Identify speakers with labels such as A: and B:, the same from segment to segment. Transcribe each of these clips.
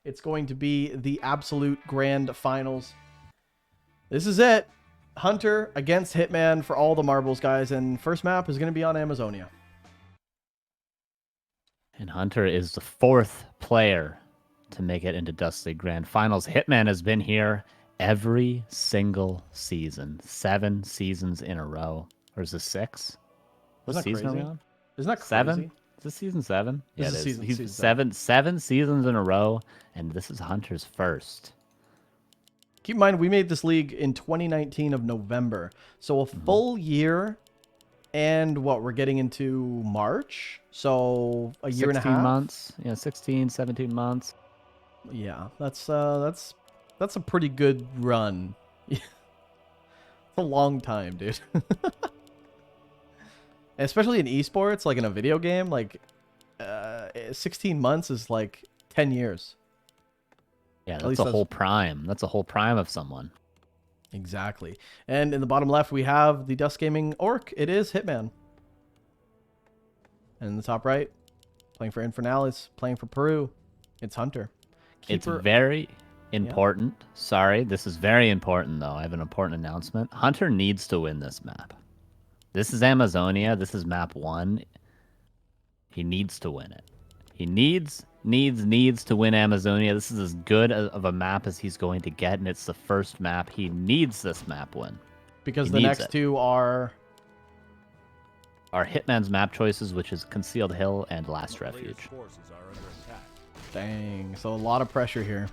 A: It's going to be the absolute grand finals. This is it. Hunter against Hitman for all the marbles, guys. And first map is going to be on Amazonia.
B: And Hunter is the 4th player to make it into DuSt League Grand Finals. Hitman has been here every single season. 7 seasons in a row. Or is this 6? What season are we on?
A: Isn't that crazy?
B: 7? Is this season 7?
A: This
B: Yeah,
A: is
B: it is.
A: season
B: He's
A: 7.
B: 7 seasons in a row, and this is Hunter's first.
A: Keep in mind, we made this league in 2019 of November. So a full year, and what, we're getting into March? So a year and a half?
B: 16 months. Yeah, 16, 17 months.
A: Yeah, that's a pretty good run. It's a long time, dude. Especially in esports, like in a video game, like 16 months is like 10 years.
B: Yeah, that's a whole prime. That's a whole prime of someone.
A: Exactly. And in the bottom left, we have the DuSt Gaming Orc. It is Hitman. And in the top right, playing for Infernales, playing for Peru, it's Hunter.
B: It's very important. Yeah. Sorry, this is very important, though. I have an important announcement. Hunter needs to win this map. This is Amazonia. This is map 1. He needs to win it. He needs to win Amazonia. This is as good of a map as he's going to get, and it's the first map. He needs this map win.
A: Because the next two are
B: Hitman's map choices, which is Concealed Hill and Last Refuge.
A: Dang, so a lot of pressure here.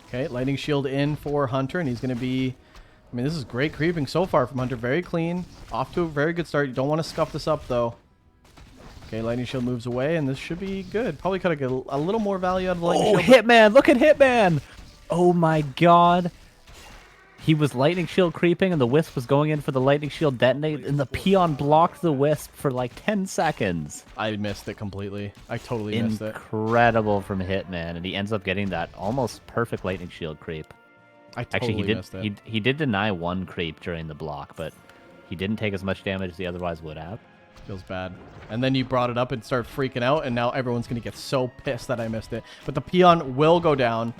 A: Okay, Lightning Shield in for Hunter, and he's going to be... I mean, this is great creeping so far from Hunter. Very clean. Off to a very good start. You don't want to scuff this up, though. Okay, Lightning Shield moves away, and this should be good. Probably could have got a little more value out of Lightning Shield.
B: Oh, Hitman! Look at Hitman! Oh, my God. He was Lightning Shield creeping, and the Wisp was going in for the Lightning Shield detonate, and the Peon blocked the Wisp for like 10 seconds.
A: I missed it completely. I totally missed it.
B: Incredible from Hitman, and he ends up getting that almost perfect Lightning Shield creep.
A: I totally missed it.
B: He did deny one creep during the block, but he didn't take as much damage as he otherwise would have.
A: Feels bad. And then you brought it up and started freaking out, and now everyone's going to get so pissed that I missed it. But the Peon will go down.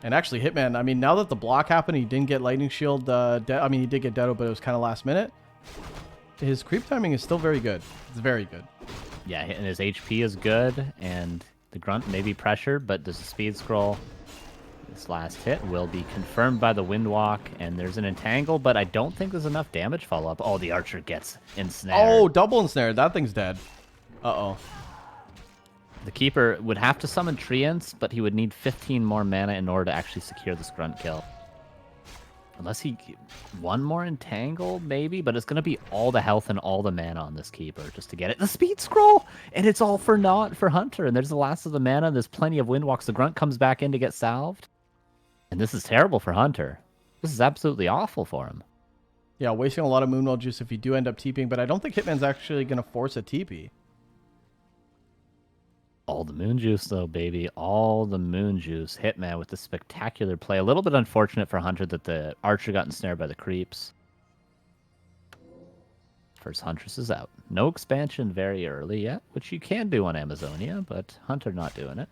A: And actually, Hitman, I mean, now that the block happened, he didn't get Lightning Shield. I mean, he did get Deado, but it was kind of last minute. His creep timing is still very good. It's very good.
B: Yeah, and his HP is good, and the Grunt may be pressured, but does the speed scroll. This last hit will be confirmed by the Windwalk, and there's an entangle, but I don't think there's enough damage follow-up. Oh, the Archer gets ensnared.
A: Oh, double ensnared. That thing's dead. Uh-oh.
B: The Keeper would have to summon Treants, but he would need 15 more mana in order to actually secure this Grunt kill. Unless he... one more entangle, maybe? But it's going to be all the health and all the mana on this Keeper just to get it. The speed scroll! And it's all for naught for Hunter. And there's the last of the mana, and there's plenty of Windwalks. The Grunt comes back in to get salved. And this is terrible for Hunter. This is absolutely awful for him.
A: Yeah, wasting a lot of Moonwell juice if you do end up TPing, but I don't think Hitman's actually going to force a TP.
B: All the moon juice, though, baby. All the moon juice. Hitman with the spectacular play. A little bit unfortunate for Hunter that the Archer got ensnared by the creeps. First Huntress is out. No expansion very early yet, which you can do on Amazonia, but Hunter not doing it.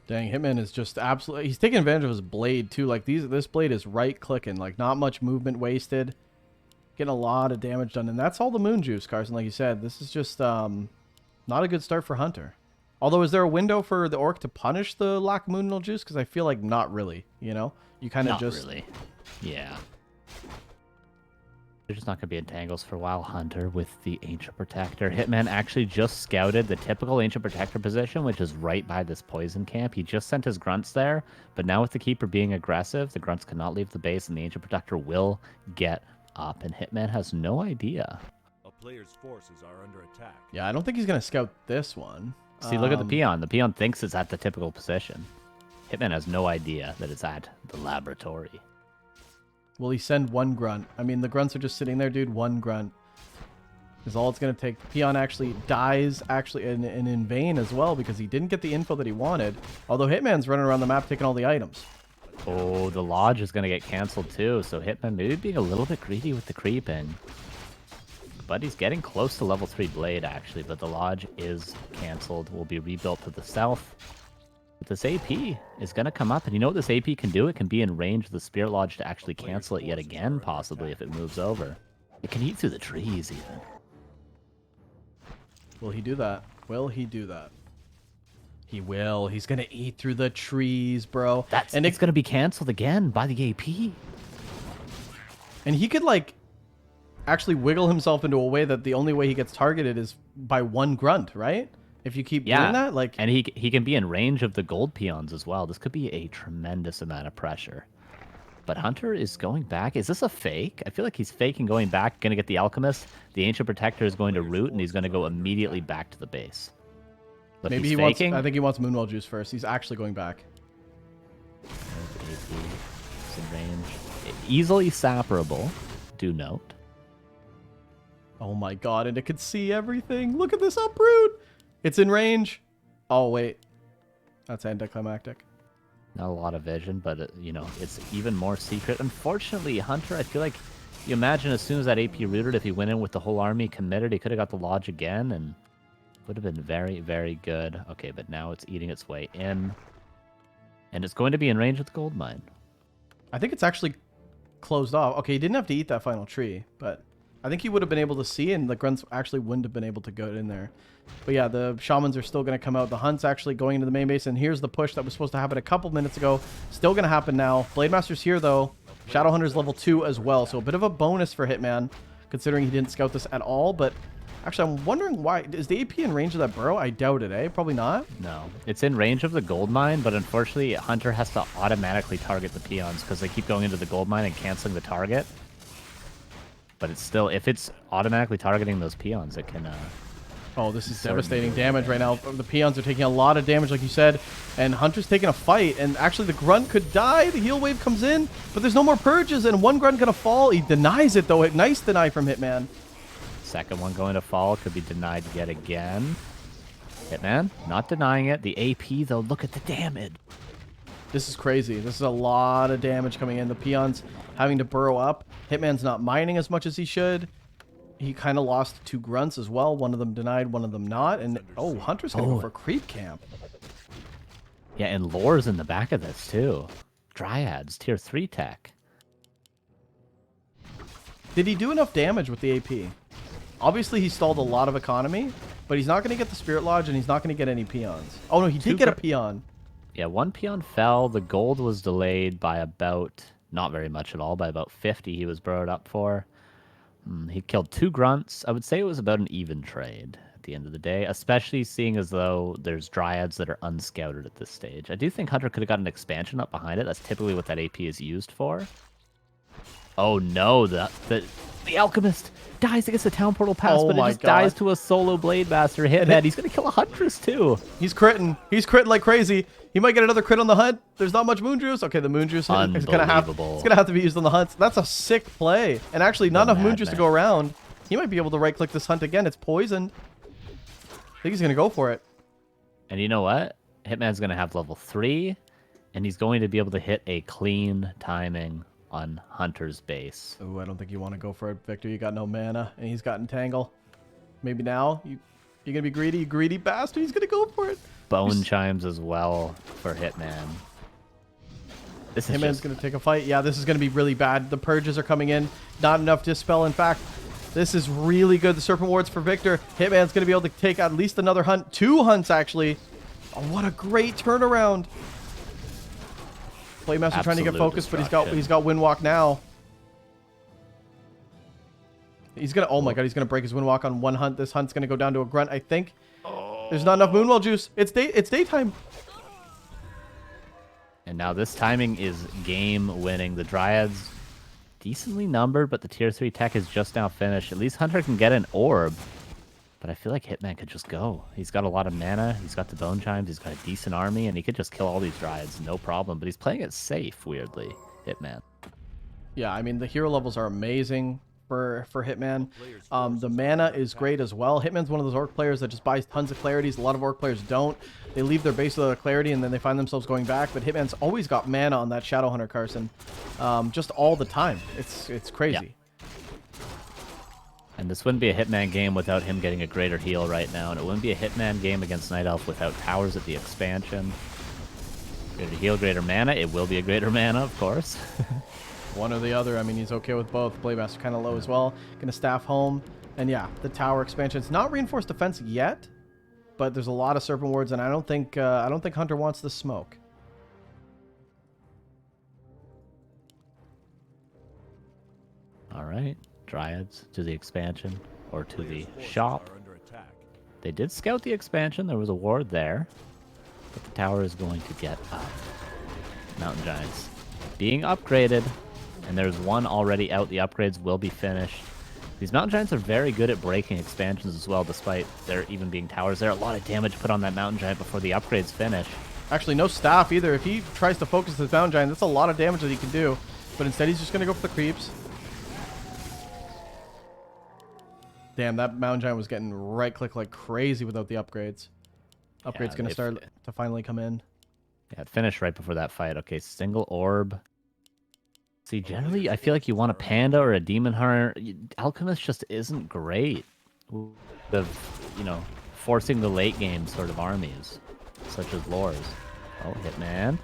A: Dang, Hitman is just absolutely... He's taking advantage of his blade, too. Like, this blade is right-clicking. Like, not much movement wasted. Getting a lot of damage done. And that's all the moon juice, Carson, like you said. This is just... not a good start for Hunter. Although, is there a window for the Orc to punish the lack of Moonwell juice? Because I feel like not really, you know? You kind of just...
B: Not really. Yeah. There's just not going to be entangles for a while. Hunter with the Ancient Protector. Hitman actually just scouted the typical Ancient Protector position, which is right by this poison camp. He just sent his Grunts there, but now with the Keeper being aggressive, the Grunts cannot leave the base, and the Ancient Protector will get up, and Hitman has no idea.
C: Player's forces are under attack.
A: Yeah, I don't think he's going to scout this one.
B: See, look at the Peon. The Peon thinks it's at the typical position. Hitman has no idea that it's at the laboratory.
A: Will he send one Grunt? I mean, the Grunts are just sitting there, dude. One Grunt is all it's going to take. The Peon actually dies in vain as well because he didn't get the info that he wanted. Although Hitman's running around the map taking all the items.
B: Oh, the Lodge is going to get canceled too. So Hitman maybe being a little bit greedy with the creeping. but he's getting close to level 3 Blade, actually. But the Lodge is canceled. Will be rebuilt to the south. But this AP is going to come up, and you know what this AP can do? It can be in range of the Spirit Lodge to actually cancel it yet again, possibly, if it moves over. It can eat through the trees, even.
A: Will he do that? Will he do that? He will. He's going to eat through the trees, bro.
B: And it's going to be canceled again by the AP.
A: And he could, like, actually wiggle himself into a way that the only way he gets targeted is by one grunt, right? If you keep doing that, like...
B: And he can be in range of the gold peons as well. This could be a tremendous amount of pressure. But Hunter is going back. Is this a fake? I feel like he's faking going back, going to get the Alchemist. The Ancient Protector is going to root, and he's going to go immediately back to the base. But
A: maybe he wants... I think he wants Moonwell Juice first. He's actually going back.
B: It's in range. Easily sapperable, do note.
A: Oh my god, and it can see everything. Look at this uproot. It's in range. Oh, wait. That's anticlimactic.
B: Not a lot of vision, but, you know, it's even more secret. Unfortunately, Hunter, I feel like you imagine as soon as that AP rooted, if he went in with the whole army committed, he could have got the Lodge again and would have been very, very good. Okay, but now it's eating its way in. And it's going to be in range of the gold mine.
A: I think it's actually closed off. Okay, he didn't have to eat that final tree, but I think he would have been able to see, and the grunts actually wouldn't have been able to go in there. But yeah, the shamans are still going to come out. The hunt's actually going into the main base, and here's the push that was supposed to happen a couple minutes ago. Still going to happen now. Blade Master's here, though. Shadowhunter's level 2 as well, so a bit of a bonus for Hitman, considering he didn't scout this at all. But actually, I'm wondering why. Is the AP in range of that burrow? I doubt it, eh? Probably not.
B: No. It's in range of the gold mine, but unfortunately, Hunter has to automatically target the peons because they keep going into the gold mine and canceling the target. But it's still, if it's automatically targeting those peons, it can...
A: Oh, this is devastating damage right now. The peons are taking a lot of damage, like you said, and Hunter's taking a fight, and actually the grunt could die. The heal wave comes in, but there's no more purges, and one grunt gonna fall. He denies it, though. Nice deny from Hitman.
B: Second one going to fall, could be denied yet again. Hitman, not denying it. The AP, though, look at the damage.
A: This is crazy. This is a lot of damage coming in. The peons having to burrow up. Hitman's not mining as much as he should. He kind of lost 2 grunts as well. One of them denied, one of them not. And, oh, Hunter's going to go for creep camp.
B: Yeah, and Lore's in the back of this, too. Dryads, tier 3 tech.
A: Did he do enough damage with the AP? Obviously, he stalled a lot of economy, but he's not going to get the Spirit Lodge, and he's not going to get any peons. Oh, no, he did get a peon.
B: Yeah, 1 peon fell. The gold was delayed by about, not very much at all, by about 50 he was burrowed up for. He killed 2 grunts. I would say it was about an even trade at the end of the day, especially seeing as though there's dryads that are unscouted at this stage. I do think Hunter could have got an expansion up behind it. That's typically what that AP is used for. Oh no, the Alchemist dies against the Town Portal Pass, but it just dies to a solo Blade Master Hitman. He's going to kill a Huntress too.
A: He's critting. He's critting like crazy. He might get another crit on the hunt. There's not much moon juice. Okay, the moon juice is gonna have to be used on the hunts. That's a sick play. And actually, not enough moon juice to go around. He might be able to right-click this hunt again. It's poisoned. I think he's gonna go for it.
B: And you know what? Hitman's gonna have level 3, and he's going to be able to hit a clean timing on Hunter's base.
A: Oh, I don't think you want to go for it, Victor. You got no mana, and he's got Entangle. Maybe now you're gonna be greedy, you greedy bastard. He's gonna go for it.
B: Bone chimes as well for Hitman.
A: Hitman's gonna take a fight. Yeah, this is gonna be really bad. The purges are coming in. Not enough dispel. In fact, this is really good. The Serpent Wards for Victor. Hitman's gonna be able to take at least another hunt. 2 hunts actually. Oh, what a great turnaround. Playmaster trying to get focused, but he's got Windwalk now. He's gonna, oh my god, he's gonna break his Windwalk on 1 hunt. This hunt's gonna go down to a grunt, I think. There's not enough Moonwell juice. It's daytime.
B: And now this timing is game winning. The Dryads decently numbered, but the tier 3 tech is just now finished. At least Hunter can get an orb. But I feel like Hitman could just go. He's got a lot of mana. He's got the Bone Chimes. He's got a decent army, and he could just kill all these Dryads, no problem. But he's playing it safe, weirdly, Hitman.
A: Yeah, I mean, the hero levels are amazing for Hitman. The mana is great as well. Hitman's one of those Orc players that just buys tons of clarities. A lot of Orc players don't. They leave their base with a clarity, and then they find themselves going back. But Hitman's always got mana on that Shadowhunter, Carson. Just all the time. It's crazy.
B: And this wouldn't be a Hitman game without him getting a greater heal right now, and it wouldn't be a Hitman game against Night Elf without towers at the expansion. Greater heal, greater mana. It will be a greater mana, of course.
A: One or the other. I mean, he's okay with both. Blademaster kind of low as well. Gonna staff home. And yeah, the tower expansion. It's not reinforced defense yet, but there's a lot of Serpent Wards, and I don't think Hunter wants the smoke.
B: All right, Dryads to the expansion or to the shop. They did scout the expansion. There was a ward there, but the tower is going to get up. Mountain Giants being upgraded, and there's one already out. The upgrades will be finished. These Mountain Giants are very good at breaking expansions as well, despite there even being towers there. A lot of damage put on that Mountain Giant before the upgrades finish.
A: Actually, no staff either. If he tries to focus this Mountain Giant, that's a lot of damage that he can do. But instead, he's just going to go for the creeps. Damn, that Mountain Giant was getting right-click like crazy without the upgrades. Upgrades going to start to finally come in.
B: Yeah, it finished right before that fight. Okay, single orb. See, generally, I feel like you want a Panda or a Demon Hunter. Alchemist just isn't great. Forcing the late game sort of armies, such as Lores. Oh, Hitman.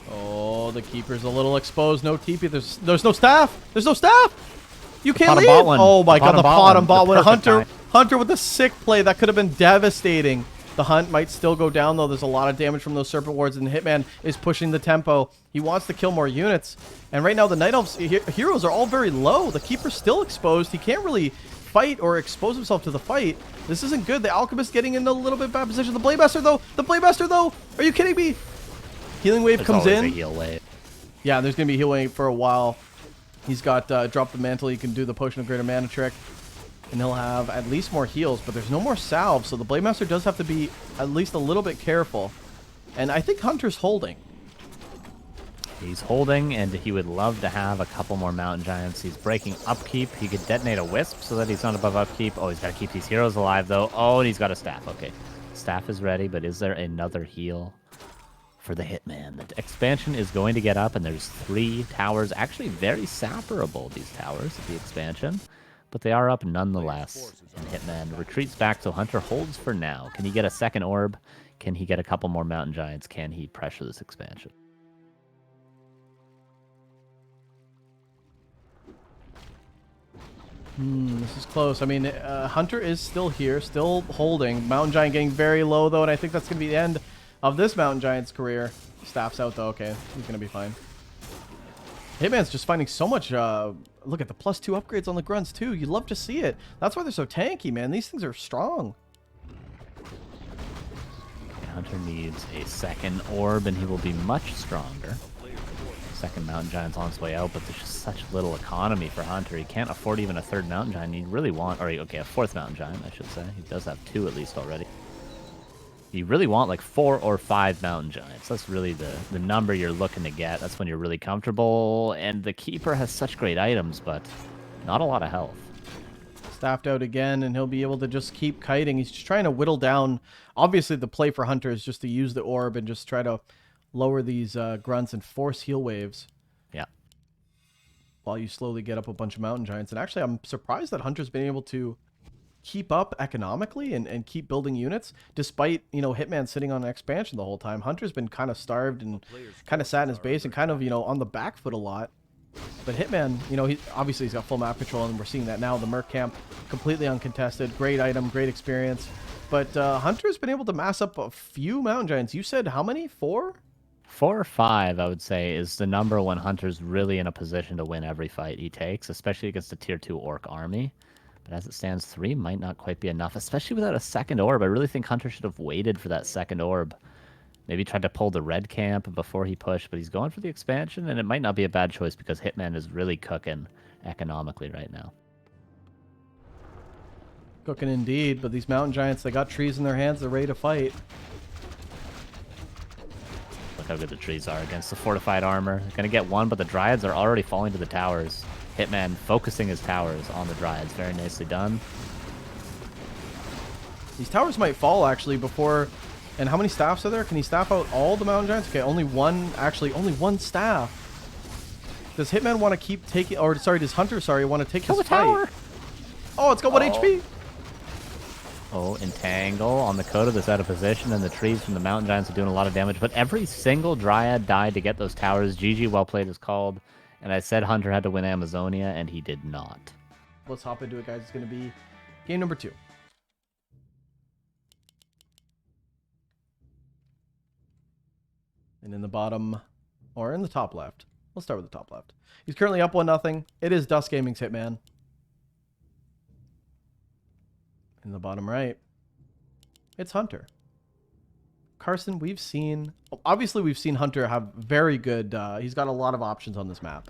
A: Oh, the Keeper's a little exposed. No TP. There's no staff. There's no staff. You can't leave.
B: One.
A: Oh my god, the bottom bot one.
B: Hunter
A: with a sick play. That could have been devastating. The hunt might still go down, though. There's a lot of damage from those Serpent Wards, and Hitman is pushing the tempo. He wants to kill more units. And right now, the Night Elves heroes are all very low. The Keeper's still exposed. He can't really fight or expose himself to the fight. This isn't good. The Alchemist getting in a little bit bad position. The Blademaster, though. Are you kidding me? Healing Wave comes in.
B: A heal wave.
A: Yeah, there's going to be heal wave for a while. He's got Drop the Mantle. He can do the Potion of Greater Mana trick. And he'll have at least more heals, but there's no more salves, so the Blademaster does have to be at least a little bit careful. And I think Hunter's holding.
B: He's holding, and he would love to have a couple more Mountain Giants. He's breaking upkeep. He could detonate a Wisp so that he's not above upkeep. Oh, he's got to keep these heroes alive, though. Oh, and he's got a Staff. Okay, Staff is ready, but is there another heal for the Hitman? The expansion is going to get up, and there's 3 towers. Actually, very sapperable, these towers at the expansion. But they are up nonetheless. And Hitman retreats back, so Hunter holds for now. Can he get a second orb? Can he get a couple more Mountain Giants? Can he pressure this expansion?
A: This is close. I mean, Hunter is still here, still holding. Mountain Giant getting very low, though, and I think that's going to be the end of this Mountain Giant's career. Staff's out, though. Okay, he's going to be fine. Hitman's just finding so much... look at the +2 upgrades on the grunts, too. You love to see it. That's why they're so tanky, man. These things are strong.
B: Hunter needs a second orb, and he will be much stronger. Second Mountain Giant's on its way out, but there's just such little economy for Hunter. He can't afford even a third Mountain Giant. He'd really want... Or, okay, a fourth Mountain Giant, I should say. He does have 2 at least already. You really want like 4 or 5 Mountain Giants. That's really the number you're looking to get. That's when you're really comfortable. And the Keeper has such great items, but not a lot of health.
A: Staffed out again, and he'll be able to just keep kiting. He's just trying to whittle down. Obviously, the play for Hunter is just to use the orb and just try to lower these grunts and force heal waves.
B: Yeah.
A: While you slowly get up a bunch of Mountain Giants. And actually, I'm surprised that Hunter's been able to keep up economically and keep building units, despite, you know, Hitman sitting on an expansion the whole time. Hunter's been kind of starved and kind of sat in his base and kind of, you know, on the back foot a lot. But Hitman, you know, he's got full map control, and we're seeing that now. The Merc Camp, completely uncontested. Great item, great experience. But Hunter's been able to mass up a few Mountain Giants. You said how many? 4?
B: 4 or 5, I would say, is the number when Hunter's really in a position to win every fight he takes, especially against a tier 2 Orc army. But as it stands, 3 might not quite be enough, especially without a second orb. I really think Hunter should have waited for that second orb. Maybe tried to pull the red camp before he pushed, but he's going for the expansion, and it might not be a bad choice because Hitman is really cooking economically right now.
A: Cooking indeed, but these Mountain Giants, they got trees in their hands. They're ready to fight.
B: Look how good the trees are against the fortified armor. They're going to get 1, but the Dryads are already falling to the towers. Hitman focusing his towers on the Dryads. Very nicely done.
A: These towers might fall, actually, before... And how many staffs are there? Can he staff out all the Mountain Giants? Okay, only one staff. Does Hitman want to keep taking, or sorry, does Hunter, want to take
B: Kill
A: this
B: the tower.
A: fight? Oh, it's got 1 HP.
B: Oh, entangle on the Coda that's out of position, and the trees from the mountain giants are doing a lot of damage. But every single Dryad died to get those towers. GG, well played is called. And I said Hunter had to win Amazonia, and he did not.
A: Let's hop into it, guys. It's going to be game number 2. And in the bottom, or in the top left. We'll start with the top left. He's currently up 1-0. It is DuSt Gaming's Hitman. In the bottom right, it's Hunter. Carson, we've seen... Obviously, we've seen Hunter have very good... he's got a lot of options on this map.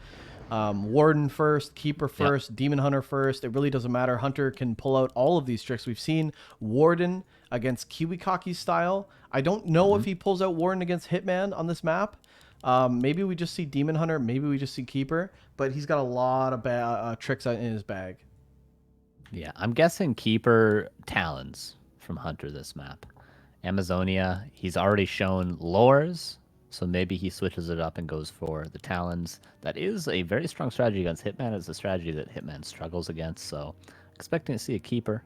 A: Warden first, Keeper first, Demon Hunter first. It really doesn't matter. Hunter can pull out all of these tricks. We've seen Warden against Kiwikaki style. I don't know if he pulls out Warden against Hitman on this map. Maybe we just see Demon Hunter. Maybe we just see Keeper. But he's got a lot of tricks in his bag.
B: Yeah, I'm guessing Keeper Talons from Hunter this map. Amazonia, he's already shown lures, so maybe he switches it up and goes for the Talons. That is a very strong strategy against Hitman. It's a strategy that Hitman struggles against, so expecting to see a Keeper.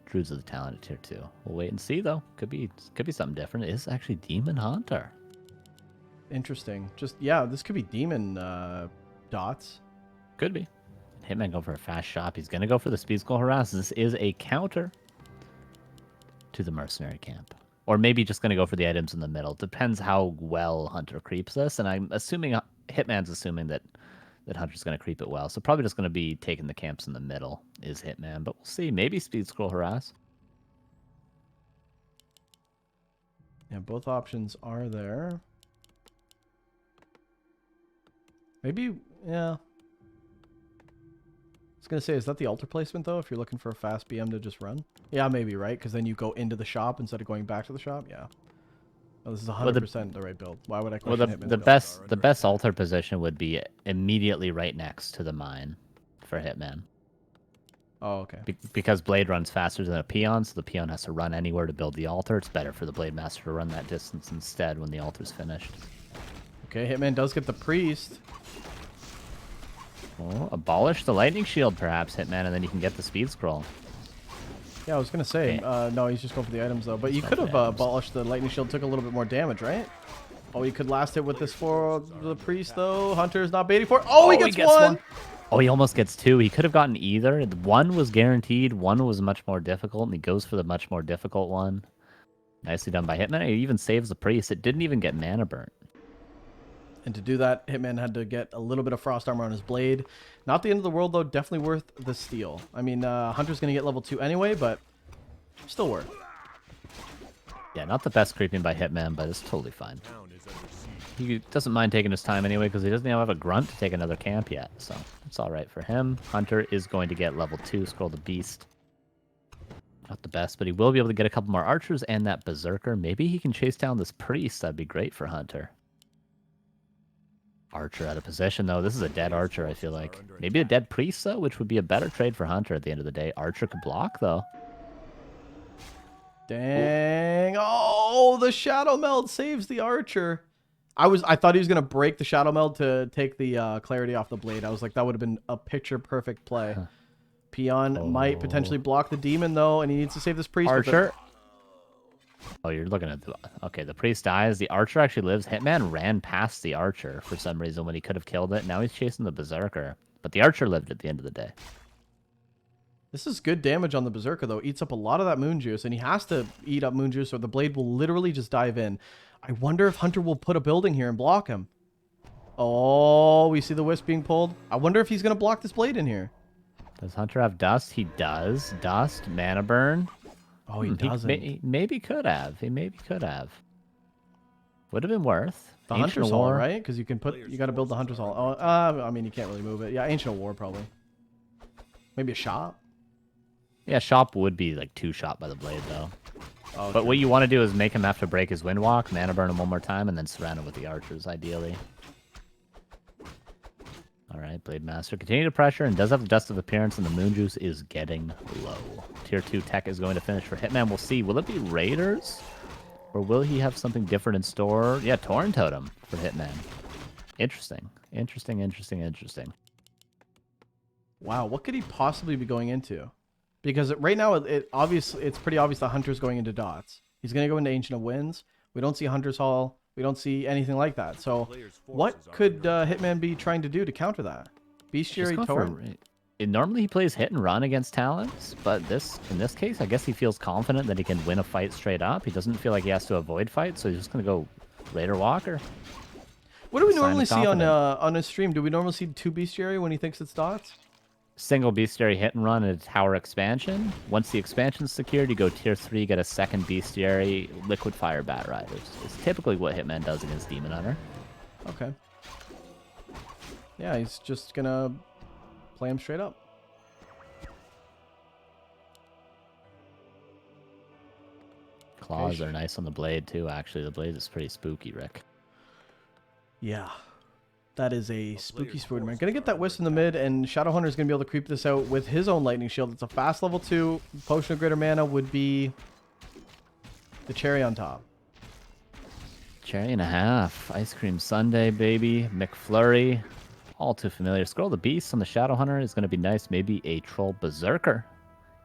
B: Druids of the Talon at tier 2. We'll wait and see, though. Could be something different. It is actually Demon Hunter.
A: Interesting. Yeah, this could be Demon dots.
B: Could be. Hitman go for a fast shop. He's going to go for the Speed Skull Harass. This is a counter to the Mercenary Camp. Or maybe just going to go for the items in the middle. Depends how well Hunter creeps this. And I'm assuming, Hitman's assuming that Hunter's going to creep it well. So probably just going to be taking the camps in the middle is Hitman. But we'll see. Maybe Speed Scroll Harass.
A: Yeah, both options are there. Maybe, yeah. I was going to say, is that the altar placement, though, if you're looking for a fast BM to just run? Yeah, maybe, right? Because then you go into the shop instead of going back to the shop? Yeah. Oh, this is 100% the right build. Why would I question Hitman's build?
B: The best altar position would be immediately right next to the mine for Hitman.
A: Oh, okay.
B: Because Blade runs faster than a Peon, so the Peon has to run anywhere to build the altar. It's better for the Blade Master to run that distance instead when the altar's finished.
A: Okay, Hitman does get the Priest.
B: Oh, abolish the lightning shield, perhaps, Hitman, and then you can get the speed scroll.
A: Yeah, I was gonna say, no, he's just going for the items though. But you could have abolished the lightning shield, took a little bit more damage, right? Oh, you could last hit with this for the priest though. Hunter's not baiting for it. Oh, he gets one.
B: Oh, he almost gets 2. He could have gotten either. One was guaranteed. One was much more difficult, and he goes for the much more difficult one. Nicely done by Hitman. He even saves the priest. It didn't even get mana burnt.
A: And to do that, Hitman had to get a little bit of frost armor on his blade. Not the end of the world, though. Definitely worth the steal. I mean, Hunter's going to get level 2 anyway, but still worth.
B: Yeah, not the best creeping by Hitman, but it's totally fine. He doesn't mind taking his time anyway, because he doesn't even have a grunt to take another camp yet. So it's all right for him. Hunter is going to get level 2, scroll the beast. Not the best, but he will be able to get a couple more archers and that berserker. Maybe he can chase down this priest. That'd be great for Hunter. Archer out of position, though. This is a dead archer, I feel like. Maybe a dead priest, though, which would be a better trade for Hunter at the end of the day. Archer could block, though.
A: Dang. Oh, the Shadow Meld saves the archer. I thought he was going to break the Shadow Meld to take the clarity off the blade. I was like, that would have been a picture-perfect play. Peon might potentially block the demon, though, and he needs to save this priest.
B: Archer. Oh, you're looking at the... Okay, the priest dies. The archer actually lives. Hitman ran past the archer for some reason when he could have killed it. Now he's chasing the berserker. But the archer lived at the end of the day.
A: This is good damage on the berserker, though. Eats up a lot of that moon juice, and he has to eat up moon juice or the blade will literally just dive in. I wonder if Hunter will put a building here and block him. Oh, we see the wisp being pulled. I wonder if he's going to block this blade in here.
B: Does Hunter have DuSt? He does. DuSt, mana burn.
A: Oh, he doesn't.
B: He maybe could have. He maybe could have. Would have been worth.
A: The Hunter's Hall, right? Because you can put... You got to build the Hunter's Hall. Oh, I mean, you can't really move it. Yeah, Ancient War, probably. Maybe a shop?
B: Yeah, shop would be like 2 shot by the blade, though.
A: Okay.
B: But what you want to do is make him have to break his Windwalk, mana burn him one more time, and then surround him with the archers, ideally. Alright, Blade Master. Continue to pressure, and does have the Dust of Appearance, and the Moon Juice is getting low. Tier 2 tech is going to finish for Hitman. We'll see. Will it be Raiders? Or will he have something different in store? Yeah, Torn Totem for Hitman. Interesting. Interesting.
A: Wow, what could he possibly be going into? Because right now, it's pretty obvious the Hunter's going into dots. He's going to go into Ancient of Winds. We don't see Hunter's Hall. We don't see anything like that. So what could Hitman be trying to do to counter that? Bestiary Torrent?
B: Normally he plays hit and run against Talons, but in this case, I guess he feels confident that he can win a fight straight up. He doesn't feel like he has to avoid fights, so he's just going to go Raider Walker.
A: What do we normally see on a stream? Do we normally see 2 Bestiary when he thinks it's dots?
B: Single Bestiary hit and run and a tower expansion. Once the expansion's secured, you go tier 3, get a second Bestiary, Liquid Fire Bat Riders. It's typically what Hitman does against Demon Hunter.
A: Okay. Yeah, he's just gonna play him straight up.
B: Claws are nice on the blade too, actually. The blade is pretty spooky, Rick.
A: Yeah. That is a spooky Spoiderman. Gonna get that Wisp in the mid, and Shadowhunter's gonna be able to creep this out with his own Lightning Shield. It's a fast level 2. Potion of Greater Mana would be the cherry on top.
B: Cherry and a half. Ice Cream Sundae, baby. McFlurry. All too familiar. Scroll the Beast on the Shadowhunter is gonna be nice. Maybe a Troll Berserker.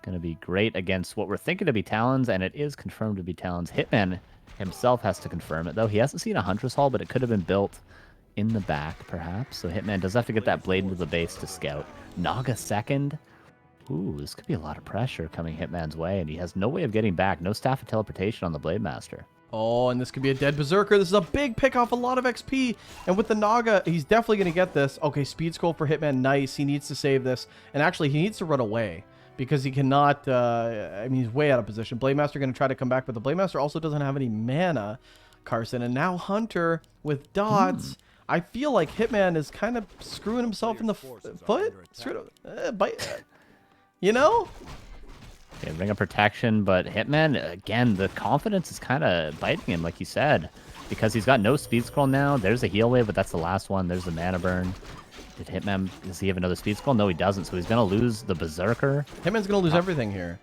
B: Gonna be great against what we're thinking to be Talons, and it is confirmed to be Talons. Hitman himself has to confirm it, though. He hasn't seen a Huntress Hall, but it could have been built in the back, perhaps. So Hitman does have to get that blade into the base to scout. Naga second. Ooh, this could be a lot of pressure coming Hitman's way, and he has no way of getting back. No Staff of Teleportation on the Blade Master.
A: Oh, and this could be a dead Berserker. This is a big pick off, a lot of XP. And with the Naga, he's definitely going to get this. Okay, Speed Scroll for Hitman. Nice. He needs to save this. And actually, he needs to run away because he cannot... I mean, he's way out of position. Blade Master going to try to come back, but the Blade Master also doesn't have any mana, Carson. And now Hunter with dots... I feel like Hitman is kind of screwing himself in the foot. You know?
B: Okay, Ring of Protection, but Hitman, again, the confidence is kind of biting him, like you said. Because he's got no Speed Scroll now. There's a Heal Wave, but that's the last one. There's the Mana Burn. Does he have another Speed Scroll? No, he doesn't. So he's going to lose the Berserker.
A: Hitman's going to lose everything here.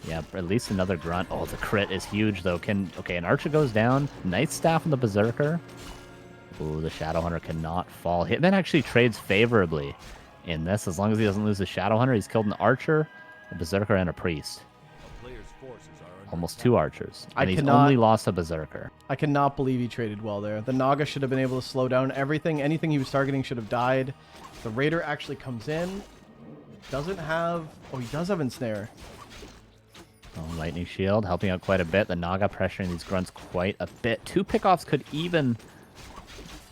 B: Yeah, at least another Grunt. Oh, the crit is huge, though. Okay, an Archer goes down. Nice Staff on the Berserker. Ooh, the Shadowhunter cannot fall. Hitman actually trades favorably in this. As long as he doesn't lose the Shadowhunter, he's killed an Archer, a Berserker, and a Priest. Almost 2 Archers. And he's only lost a Berserker.
A: I cannot believe he traded well there. The Naga should have been able to slow down everything. Anything he was targeting should have died. The Raider actually comes in. Doesn't have... Oh, he does have Ensnare.
B: Oh, Lightning Shield helping out quite a bit. The Naga pressuring these Grunts quite a bit. 2 pickoffs could even...